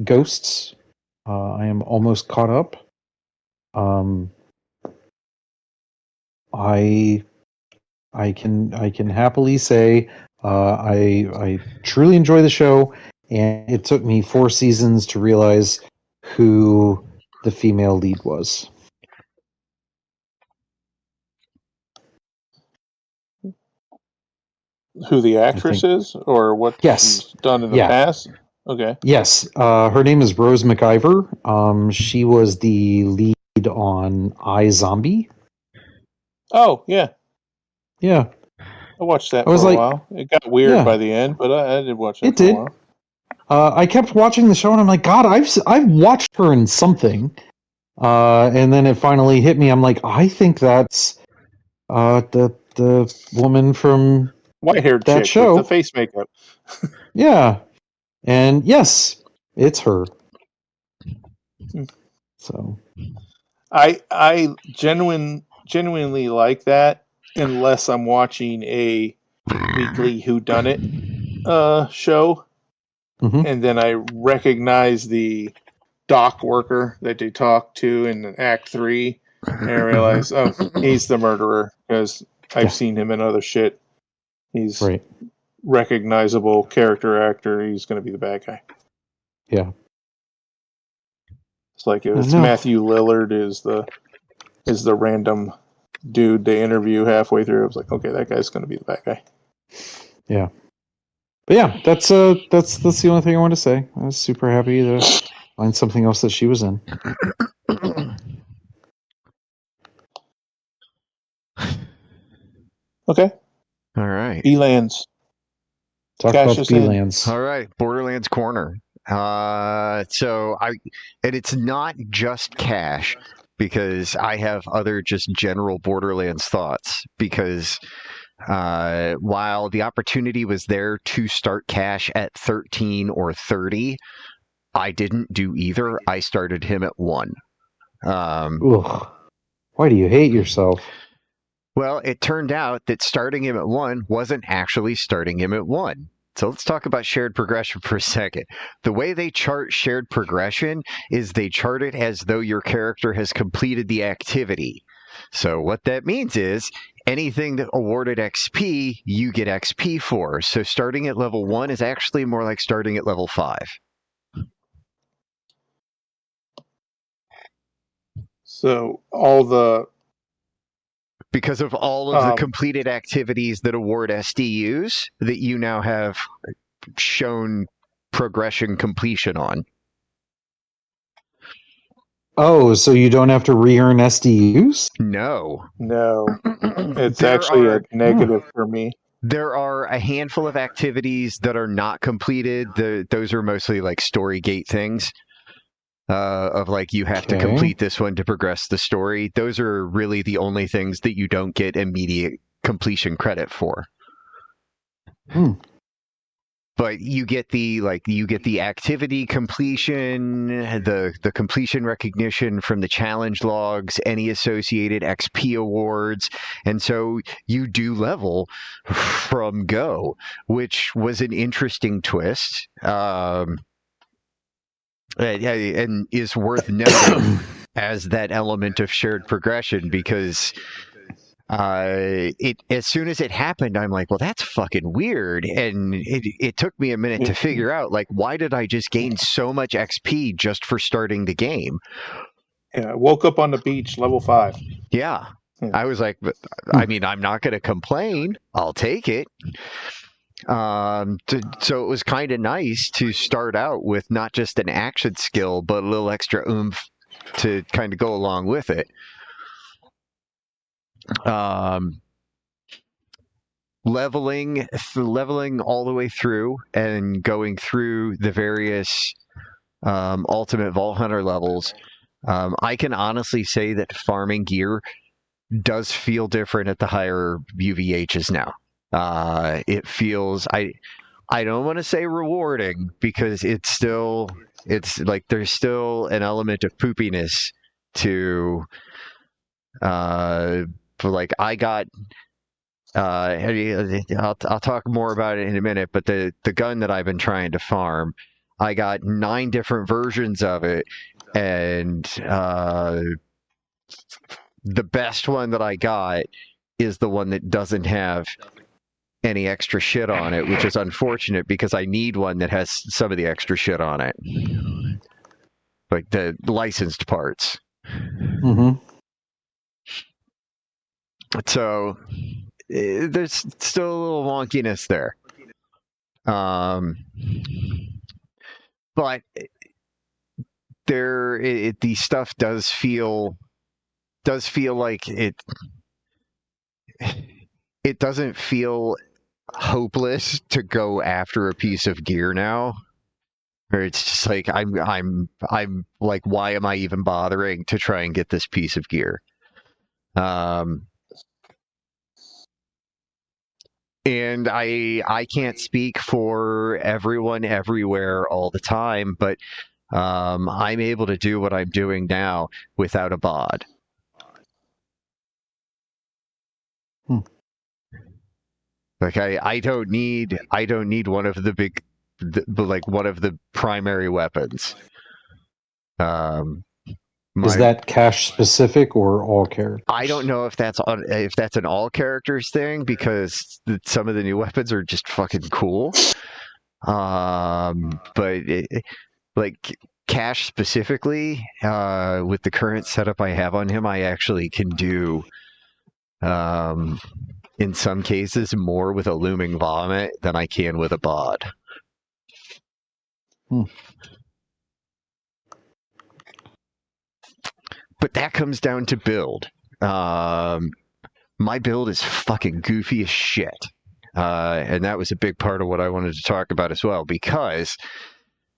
Ghosts. I am almost caught up. I can happily say I truly enjoy the show, and it took me 4 seasons to realize who the female lead was. Who the actress is, or what she's done in the past? Okay. Yes. Her name is Rose McIver. She was the lead on iZombie. Oh, yeah. Yeah. I watched that for a while. It got weird by the end, but I did watch it for a while. I kept watching the show, and I'm like, God, I've watched her in something. And then it finally hit me. I'm like, I think that's the woman from white-haired that chick show with the face makeup. Yeah, and yes, it's her. So, I genuinely like that, unless I'm watching a weekly whodunit show, and then I recognize the dock worker that they talk to in Act 3, and I realize, oh, he's the murderer, because I've seen him in other shit. He's recognizable character actor. He's going to be the bad guy. Yeah. It's like if it's Matthew Lillard is the random dude they interview halfway through. I was like, okay, that guy's going to be the bad guy. Yeah. But yeah, that's the only thing I want to say. I was super happy to find something else that she was in. Okay. All right. B-Lands. Talk about B-Lands. All right. Borderlands Corner. And it's not just cash, because I have other just general Borderlands thoughts, because while the opportunity was there to start cash at 13 or 30, I didn't do either. I started him at 1. Ugh. Why do you hate yourself? Well, it turned out that starting him at 1 wasn't actually starting him at 1. So let's talk about shared progression for a second. The way they chart shared progression is they chart it as though your character has completed the activity. So what that means is anything that awarded XP, you get XP for. So starting at level 1 is actually more like starting at level 5. So all the Because of all of the completed activities that award SDUs that you now have shown progression completion on. Oh, so you don't have to re-earn SDUs? No. it's There actually are- a negative for me. There are a handful of activities that are not completed. Those are mostly like story gate things. Of like you have to complete this one to progress the story. Those are really the only things that you don't get immediate completion credit for. But you get the activity completion, the completion recognition from the challenge logs, any associated XP awards, and so you do level from go, which was an interesting twist. And is worth noting as that element of shared progression, because as soon as it happened, I'm like, well, that's fucking weird, and it took me a minute to figure out, like, why did I just gain so much XP just for starting the game? Yeah, I woke up on the beach, level 5. Yeah. I was like, I mean, I'm not going to complain. I'll take it. So it was kind of nice to start out with not just an action skill, but a little extra oomph to kind of go along with it. Leveling all the way through and going through the various Ultimate Vault Hunter levels. I can honestly say that farming gear does feel different at the higher UVHs now. It feels, I don't want to say rewarding, because it's like there's still an element of poopiness to like I got I'll talk more about it in a minute, but the gun that I've been trying to farm, I got 9 different versions of it, and the best one that I got is the one that doesn't have any extra shit on it, which is unfortunate because I need one that has some of the extra shit on it, like the licensed parts. So there's still a little wonkiness there, but the stuff does feel like it doesn't feel hopeless to go after a piece of gear now. Or it's just like I'm like, why am I even bothering to try and get this piece of gear? And I can't speak for everyone everywhere all the time, but I'm able to do what I'm doing now without a bod. Like I don't need one of the big, like one of the primary weapons. Is that cache specific or all characters? I don't know if that's an all characters thing, because some of the new weapons are just fucking cool. But like cache specifically, with the current setup I have on him, I actually can do in some cases more with a looming vomit than I can with a bod. But that comes down to build. My build is fucking goofy as shit. And that was a big part of what I wanted to talk about as well, because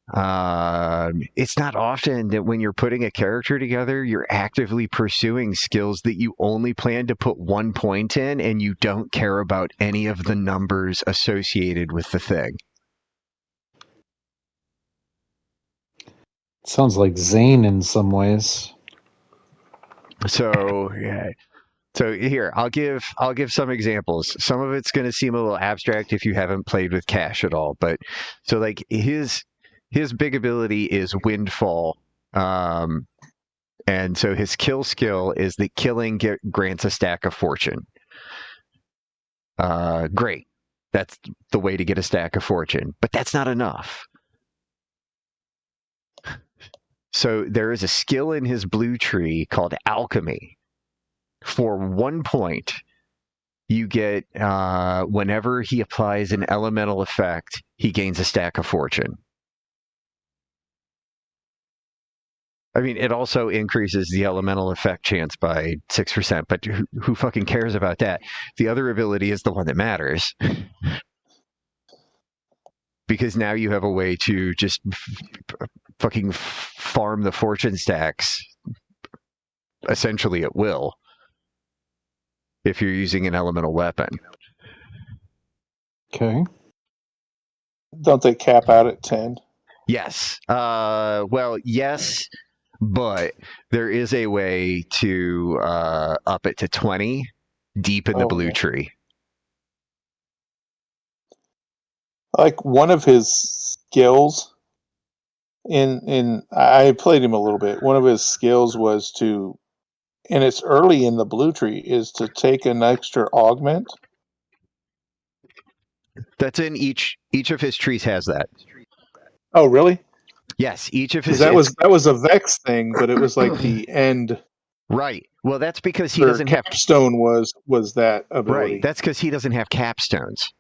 it's not often that when you're putting a character together, you're actively pursuing skills that you only plan to put 1 point in, and you don't care about any of the numbers associated with the thing. Sounds like Zane in some ways. So, yeah. So here, I'll give some examples. Some of it's going to seem a little abstract if you haven't played with cash at all. But so like his big ability is Windfall, and so his kill skill is that killing grants a stack of fortune. Great, that's the way to get a stack of fortune, but that's not enough. So there is a skill in his blue tree called Alchemy. For 1 point, you get, whenever he applies an elemental effect, he gains a stack of fortune. I mean, it also increases the elemental effect chance by 6%, but who fucking cares about that? The other ability is the one that matters. Because now you have a way to just fucking farm the fortune stacks essentially at will if you're using an elemental weapon. Okay. Don't they cap out at 10? Yes. Well, yes, but there is a way to up it to 20 deep in the blue tree. Like one of his skills in I played him a little bit. One of his skills was to, and it's early in the blue tree, is to take an extra augment. That's in each of his trees has that. Oh, really? Yes, each of his. That was a Vex thing, but it was like the end. Right. Well, that's because he doesn't have capstone. Was that ability? Right. That's because he doesn't have capstones.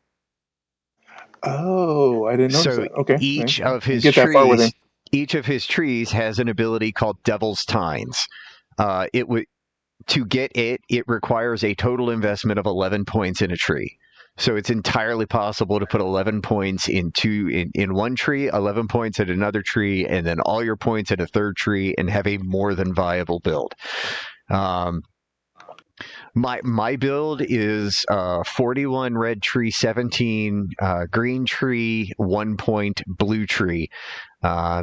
Oh, I didn't notice that. Okay. Each right. of his Get trees, that far with him. Each of his trees has an ability called Devil's Tines. To get it requires a total investment of 11 points in a tree. So it's entirely possible to put 11 points in one tree, 11 points in another tree, and then all your points in a third tree and have a more than viable build. My build is 41 red tree, 17 green tree, 1 point blue tree,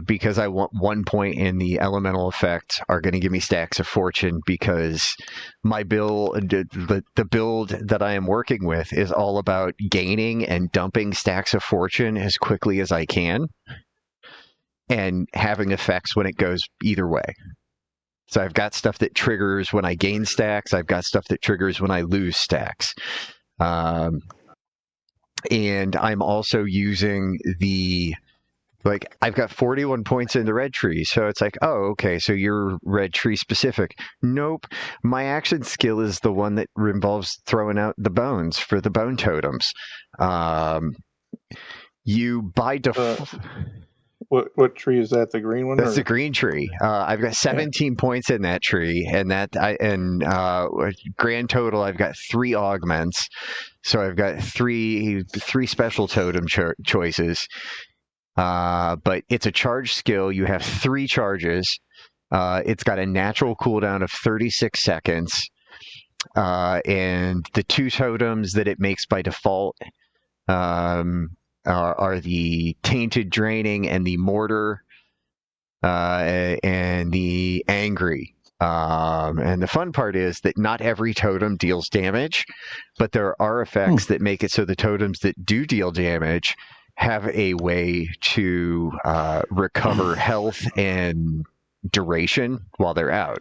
because I want 1 point in the elemental effect are going to give me stacks of fortune, because my build, the build that I am working with is all about gaining and dumping stacks of fortune as quickly as I can and having effects when it goes either way. So I've got stuff that triggers when I gain stacks. I've got stuff that triggers when I lose stacks. And I'm also using I've got 41 points in the red tree. So it's like, oh, okay, so you're red tree specific. Nope. My action skill is the one that involves throwing out the bones for the bone totems. You by default... What tree is that? The green one? That's the green tree. I've got 17 points in that tree, and grand total I've got 3 augments. So I've got three special totem choices. But it's a charge skill. You have 3 charges. It's got a natural cooldown of 36 seconds. And the 2 totems that it makes by default are the Tainted Draining and the Mortar and the Angry. And the fun part is that not every totem deals damage, but there are effects that make it so the totems that do deal damage have a way to recover health and duration while they're out.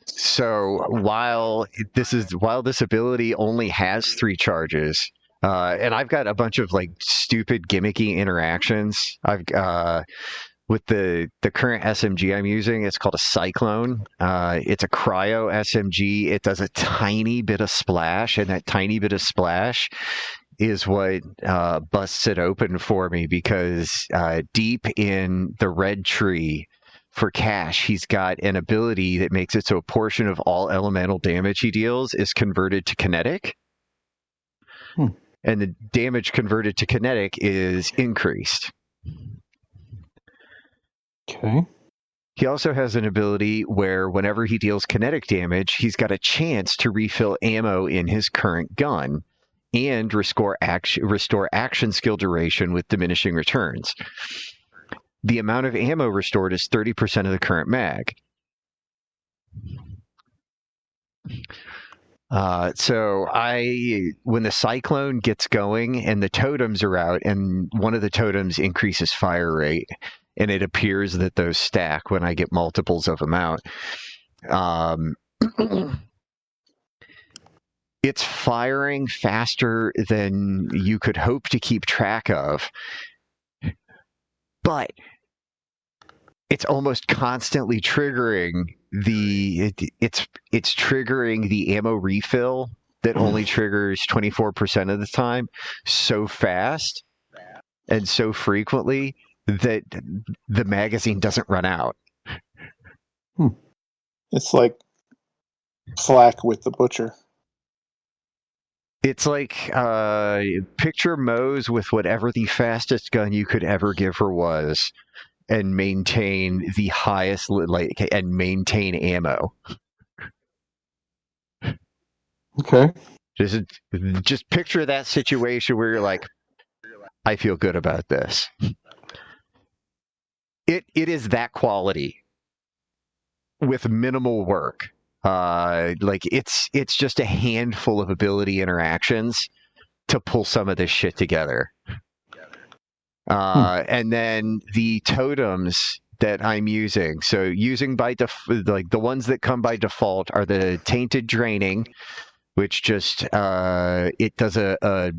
So while this ability only has 3 charges, and I've got a bunch of stupid gimmicky interactions. I've with the current SMG I'm using, it's called a Cyclone. It's a cryo SMG. It does a tiny bit of splash, and that tiny bit of splash is what busts it open for me, because deep in the red tree for Cash, he's got an ability that makes it so a portion of all elemental damage he deals is converted to kinetic. And the damage converted to kinetic is increased. Okay. He also has an ability where whenever he deals kinetic damage, he's got a chance to refill ammo in his current gun and restore action skill duration with diminishing returns. The amount of ammo restored is 30% of the current mag. So when the cyclone gets going and the totems are out, and one of the totems increases fire rate, and it appears that those stack when I get multiples of them out. It's firing faster than you could hope to keep track of, but it's almost constantly triggering it's triggering the ammo refill that only triggers 24% of the time so fast and so frequently that the magazine doesn't run out. It's like Flack with the Butcher. It's like picture Mose with whatever the fastest gun you could ever give her was, and maintain the highest and maintain ammo. Okay. Just picture that situation where you're like, I feel good about this. It is that quality with minimal work. It's just a handful of ability interactions to pull some of this shit together. And then the totems that I'm using. So using by the ones that come by default are the Tainted Draining, which just it does a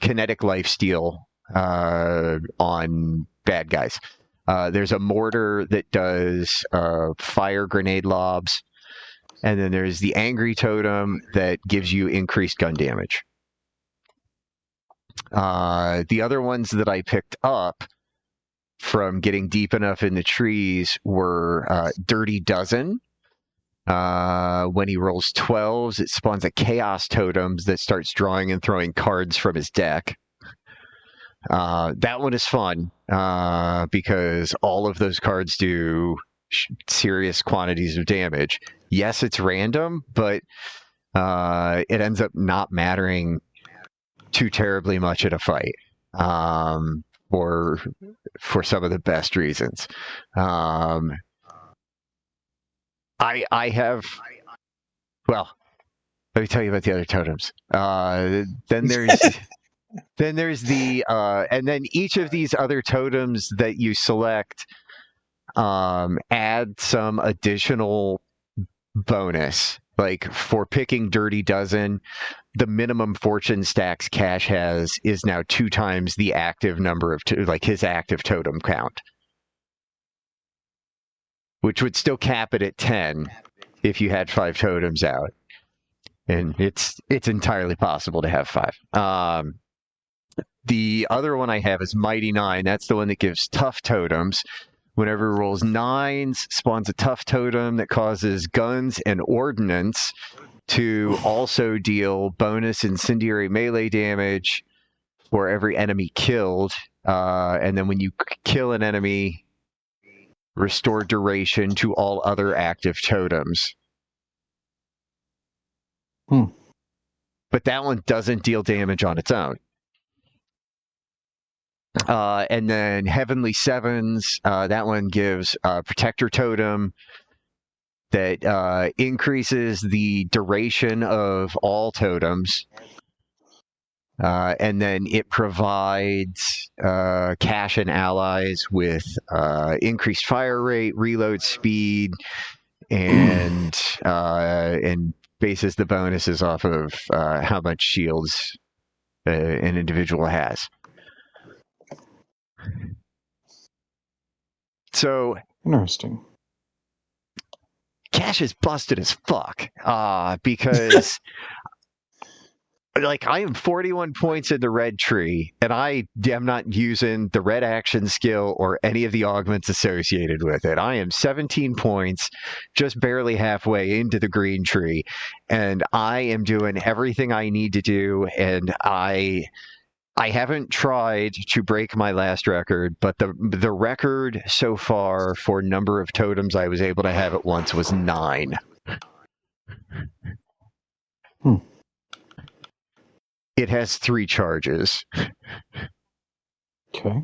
kinetic lifesteal on bad guys. There's a mortar that does fire grenade lobs. And then there's the Angry Totem that gives you increased gun damage. The other ones that I picked up from getting deep enough in the trees were Dirty Dozen. When he rolls 12s, it spawns a Chaos Totem that starts drawing and throwing cards from his deck. That one is fun because all of those cards do serious quantities of damage. Yes, it's random, but it ends up not mattering too terribly much at a fight, or for some of the best reasons. I have, well, let me tell you about the other totems. Then there's the and then each of these other totems that you select add some additional bonus. Like for picking Dirty Dozen, the minimum fortune stacks Cash has is now 2 times the active number of his active totem count, which would still cap it at 10 if you had 5 totems out, and it's entirely possible to have 5. The other one I have is Mighty 9. That's the one that gives tough totems. Whenever it rolls 9s, spawns a tough totem that causes guns and ordnance to also deal bonus incendiary melee damage for every enemy killed. And then when you kill an enemy, restore duration to all other active totems. But that one doesn't deal damage on its own. And then Heavenly Sevens, that one gives Protector Totem that increases the duration of all totems. And then it provides Cash and allies with increased fire rate, reload speed, and bases the bonuses off of how much shields an individual has. So interesting. Cash is busted as fuck because I am 41 points in the red tree, and I am not using the red action skill or any of the augments associated with it. I am 17 points, just barely halfway into the green tree, and I am doing everything I need to do, and I haven't tried to break my last record, but the record so far for number of totems I was able to have at once was 9. It has 3 charges. Okay.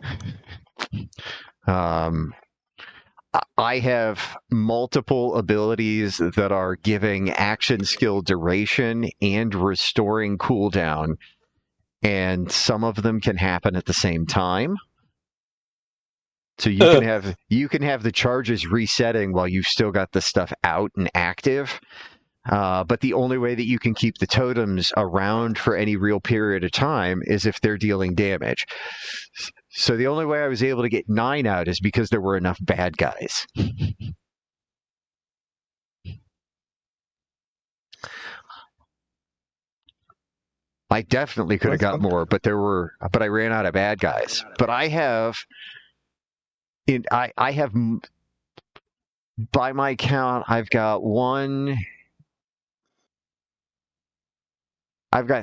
I have multiple abilities that are giving action skill duration and restoring cooldown, and some of them can happen at the same time. So you can have the charges resetting while you've still got the stuff out and active. But the only way that you can keep the totems around for any real period of time is if they're dealing damage. So the only way I was able to get 9 out is because there were enough bad guys. I definitely could have got more, but I ran out of bad guys. But I have by my count, I've got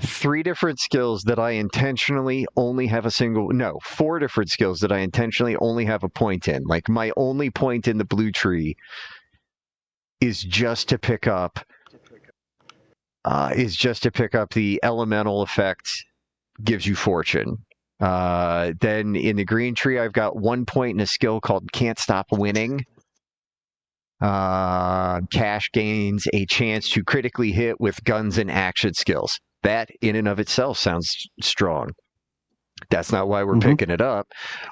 3 different skills that I intentionally only have 4 different skills that I intentionally only have a point in. Like, my only point in the blue tree is just to pick up the elemental effect, gives you fortune. Then in the green tree, I've got 1 point in a skill called Can't Stop Winning. Cash gains a chance to critically hit with guns and action skills. That in and of itself sounds strong. That's not why we're picking it up.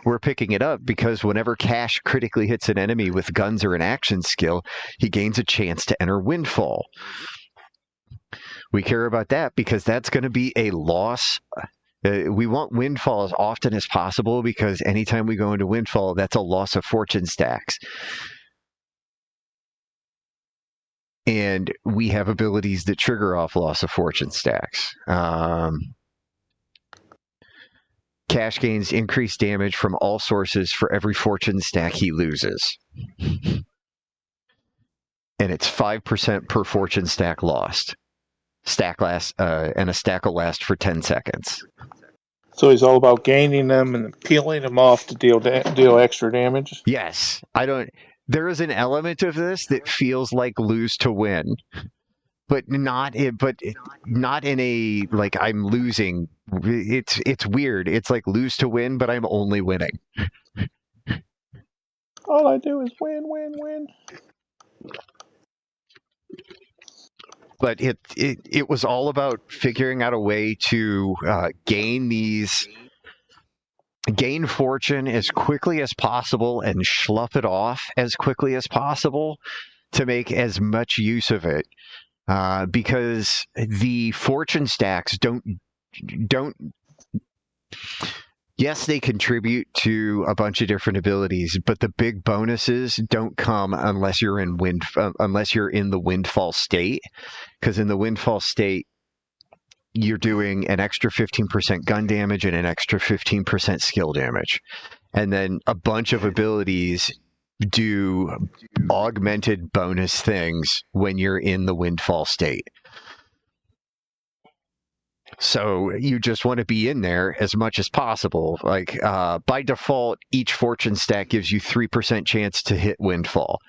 We're picking it up because whenever Cash critically hits an enemy with guns or an action skill, he gains a chance to enter Windfall. We care about that because that's going to be a loss. We want Windfall as often as possible because anytime we go into Windfall, that's a loss of fortune stacks. And we have abilities that trigger off loss of fortune stacks. Cash gains increased damage from all sources for every fortune stack he loses. And it's 5% per fortune stack lost. And a stack will last for 10 seconds. So he's all about gaining them and peeling them off to deal extra damage? Yes. There is an element of this that feels like lose to win. But not in a, like, I'm losing. It's weird. It's like lose to win, but I'm only winning. All I do is win. But it was all about figuring out a way to gain fortune as quickly as possible and slough it off as quickly as possible to make as much use of it. Because the fortune stacks don't. Yes, they contribute to a bunch of different abilities, but the big bonuses don't come unless you're in the Windfall state. Because in the Windfall state, you're doing an extra 15% gun damage and an extra 15% skill damage, and then a bunch of abilities do augmented bonus things when you're in the Windfall state. So you just want to be in there as much as possible. Like, by default, each fortune stack gives you 3% chance to hit Windfall.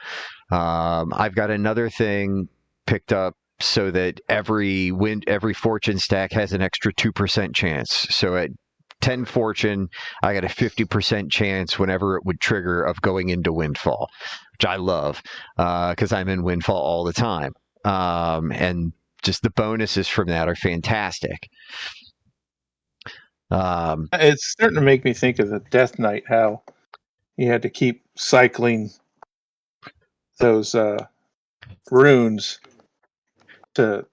I've got another thing picked up so that every fortune stack has an extra 2% chance. So at 10 fortune, I got a 50% chance whenever it would trigger of going into Windfall, which I love because I'm in Windfall all the time. And just the bonuses from that are fantastic. It's starting to make me think of the Death Knight, how you had to keep cycling those runes to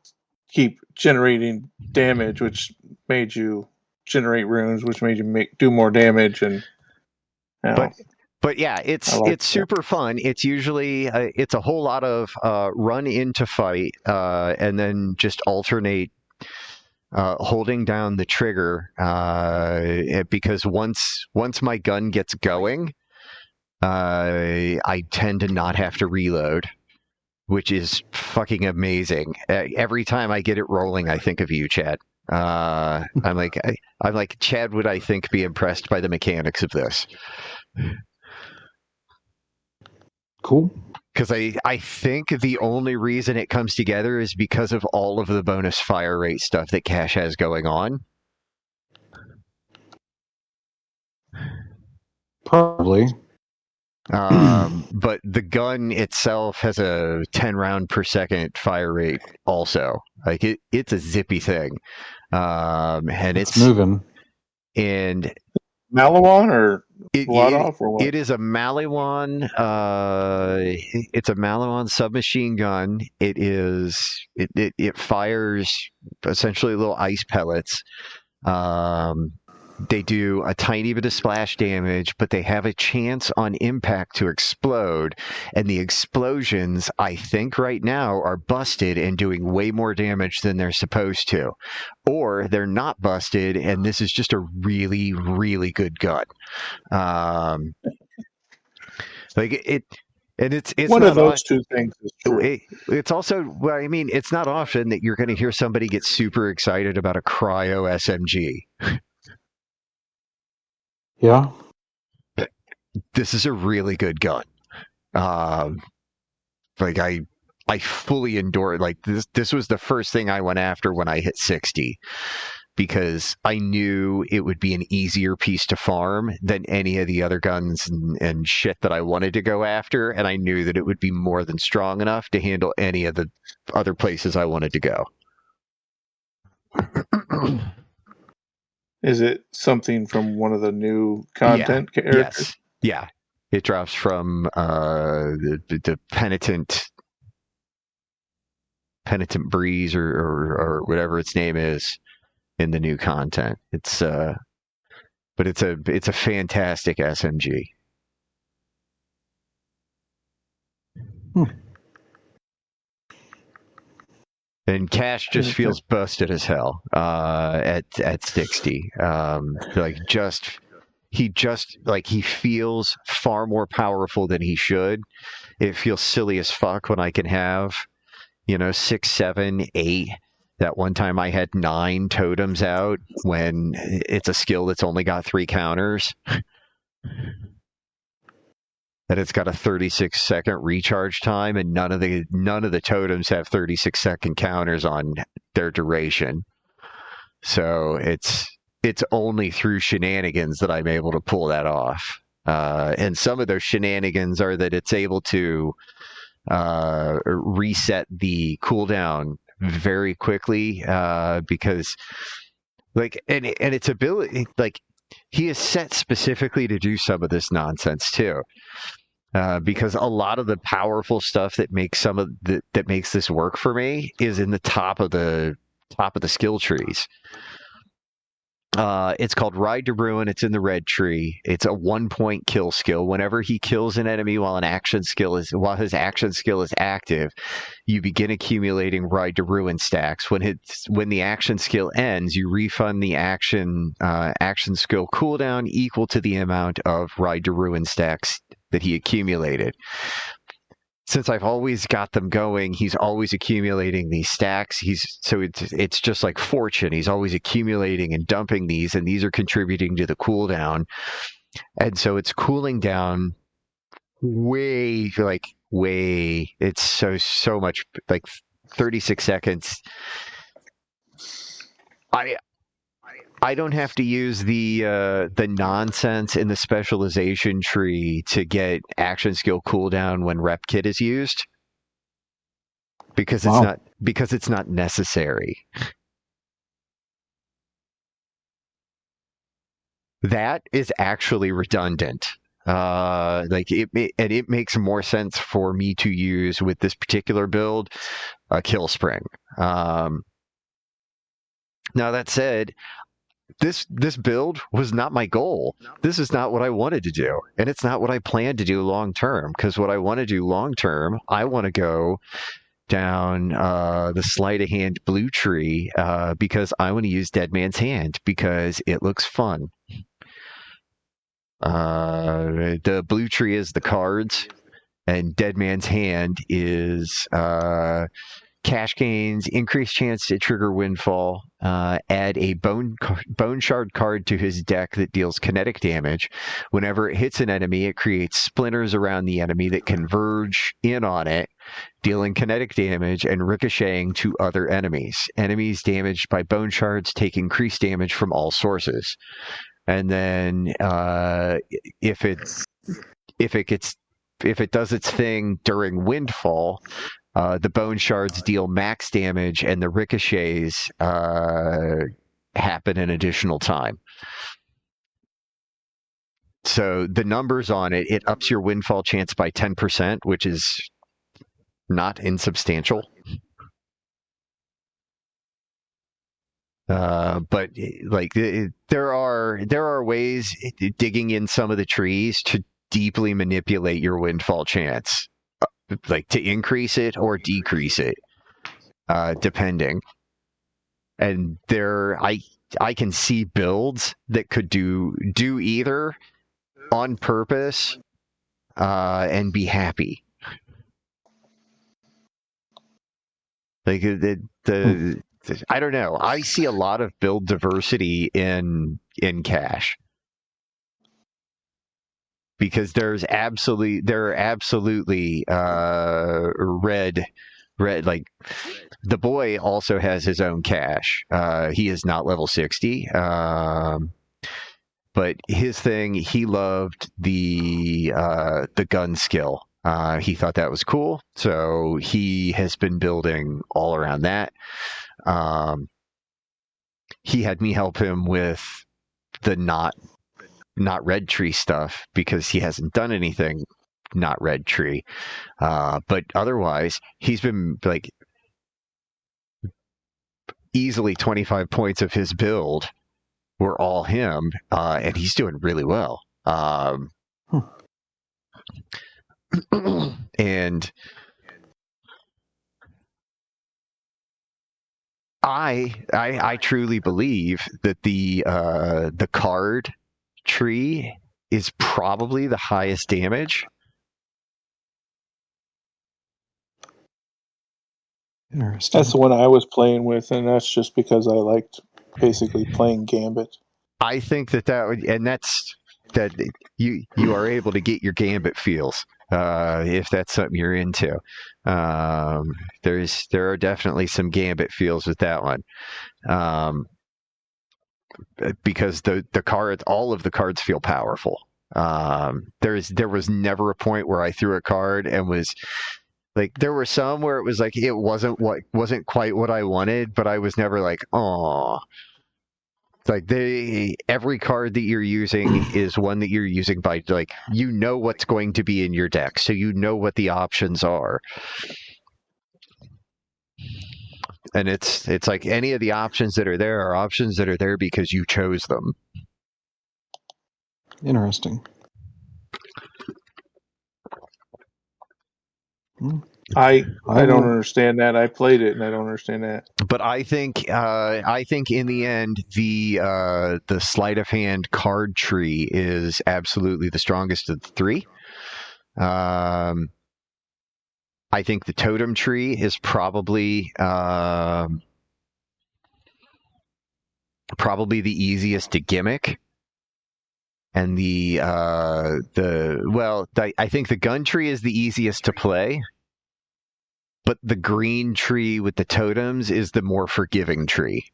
keep generating damage, which made you generate runes, which made you do more damage. And But yeah, it's super fun. It's usually it's a whole lot of run into fight and then just alternate holding down the trigger because once my gun gets going, I tend to not have to reload, which is fucking amazing. Every time I get it rolling, I think of you, Chad. I'm like, Chad would, I think, be impressed by the mechanics of this. Cool. Because I think the only reason it comes together is because of all of the bonus fire rate stuff that Cash has going on. Probably. But the gun itself has a 10 round per second fire rate also. Like it's a zippy thing. And it's moving. And Malawan or it Vladov or what? it is a Maliwan. It's a Maliwan submachine gun. It fires essentially little ice pellets. They do a tiny bit of splash damage, but they have a chance on impact to explode. And the explosions, I think right now, are busted and doing way more damage than they're supposed to. Or they're not busted, and this is just a really, really good gun. It's one not of those two things is true. It's also, well, I mean, it's not often that you're going to hear somebody get super excited about a cryo SMG. Yeah. This is a really good gun. Like I fully endure. Like this was the first thing I went after when I hit 60, because I knew it would be an easier piece to farm than any of the other guns and shit that I wanted to go after, and I knew that it would be more than strong enough to handle any of the other places I wanted to go. Is it something from one of the new content characters? Yes. Yeah. It drops from the Penitent Breeze or whatever its name is in the new content. But it's a fantastic SMG. And Cash just feels busted as hell at 60. He feels far more powerful than he should. It feels silly as fuck when I can have 6, 7, 8. That one time I had 9 totems out when it's a skill that's only got 3 counters. That it's got a 36-second recharge time, and none of the totems have 36-second counters on their duration. So it's only through shenanigans that I'm able to pull that off. And some of those shenanigans are that it's able to reset the cooldown very quickly, because and its ability, he is set specifically to do some of this nonsense too. Because a lot of the powerful stuff that makes that makes this work for me is in the top of the skill trees. It's called Ride to Ruin. It's in the red tree. It's a 1-point kill skill. Whenever he kills an enemy while his action skill is active, you begin accumulating Ride to Ruin stacks. When the action skill ends, you refund the action skill cooldown equal to the amount of Ride to Ruin stacks that he accumulated. Since I've always got them going, he's always accumulating these stacks. It's just like Fortune. He's always accumulating and dumping these, and these are contributing to the cooldown. And so it's cooling down way. It's so much, like 36 seconds. I don't have to use the nonsense in the specialization tree to get action skill cooldown when rep kit is used, because it's not necessary. That is actually redundant. It makes more sense for me to use with this particular build a kill spring. Now that said, this build was not my goal. This is not what I wanted to do, and it's not what I plan to do long term. Because what I want to do long term, I want to go down the sleight of hand blue tree, because I want to use Dead Man's Hand because it looks fun. The blue tree is the cards, and Dead Man's Hand is cash gains, increased chance to trigger Windfall, add a bone shard card to his deck that deals kinetic damage. Whenever it hits an enemy, it creates splinters around the enemy that converge in on it, dealing kinetic damage and ricocheting to other enemies. Enemies damaged by bone shards take increased damage from all sources. And then if if it does its thing during Windfall, the bone shards deal max damage, and the ricochets happen an additional time. So the numbers on it ups your Windfall chance by 10%, which is not insubstantial. But like there are ways digging in some of the trees to deeply manipulate your Windfall chance, like to increase it or decrease it, depending. And I can see builds that could do either on purpose, and be happy. Like I don't know. I see a lot of build diversity in Cash, because there are absolutely red. Like the boy also has his own Cash. He is not level 60. But his thing, he loved the gun skill. He thought that was cool, so he has been building all around that. He had me help him with the not red tree stuff because he hasn't done anything not red tree. But otherwise, he's been like easily 25 points of his build were all him, and he's doing really well. And I truly believe that the card tree is probably the highest damage. Interesting. That's the one I was playing with, and that's just because I liked basically playing Gambit. I think that would, and that's that you are able to get your Gambit feels if that's something you're into. There are definitely some Gambit feels with that one, because the cards, all of the cards feel powerful. There was never a point where I threw a card and was like, there were some where it was like it wasn't quite what I wanted, but I was never like, oh. Like every card that you're using is one that you're using by, like, you know what's going to be in your deck, so you know what the options are. And it's like any of the options that are there are options that are there because you chose them. Interesting. I don't understand that. I played it and I don't understand that. But I think in the end the sleight of hand card tree is absolutely the strongest of the three. I think the totem tree is probably the easiest to gimmick. And I think the gun tree is the easiest to play, but the green tree with the totems is the more forgiving tree,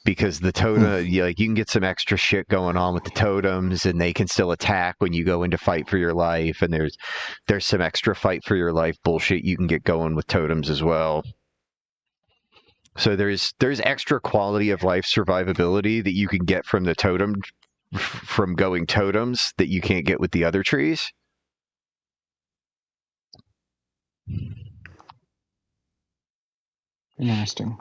because the totem, you can get some extra shit going on with the totems, and they can still attack when you go into fight for your life, and there's some extra fight for your life bullshit you can get going with totems as well. So there's extra quality of life survivability that you can get from the totem, from going totems, that you can't get with the other trees. Interesting.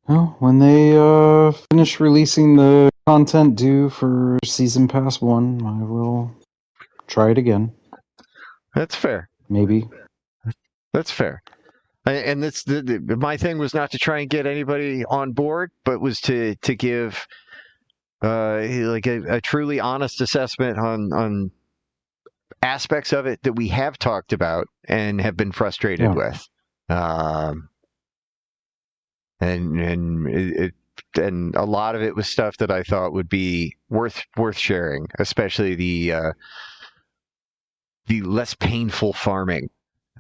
Well, when they finish releasing the content due for Season Pass 1, I will try it again. That's fair. Maybe. That's fair. And that's my thing was not to try and get anybody on board, but was to give like a truly honest assessment on aspects of it that we have talked about and have been frustrated with. And a lot of it was stuff that I thought would be worth sharing, especially the less painful farming.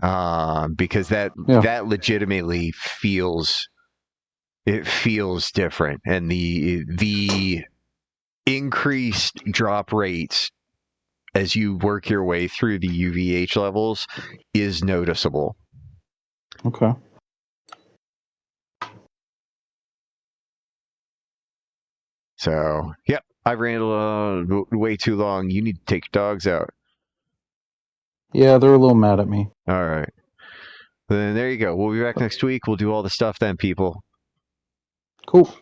Because that legitimately feels different, and the increased drop rates as you work your way through the UVH levels is noticeable. Okay. So, yep, I ran way too long. You need to take your dogs out. Yeah, they're a little mad at me. All right. Then there you go. We'll be back next week. We'll do all the stuff then, people. Cool.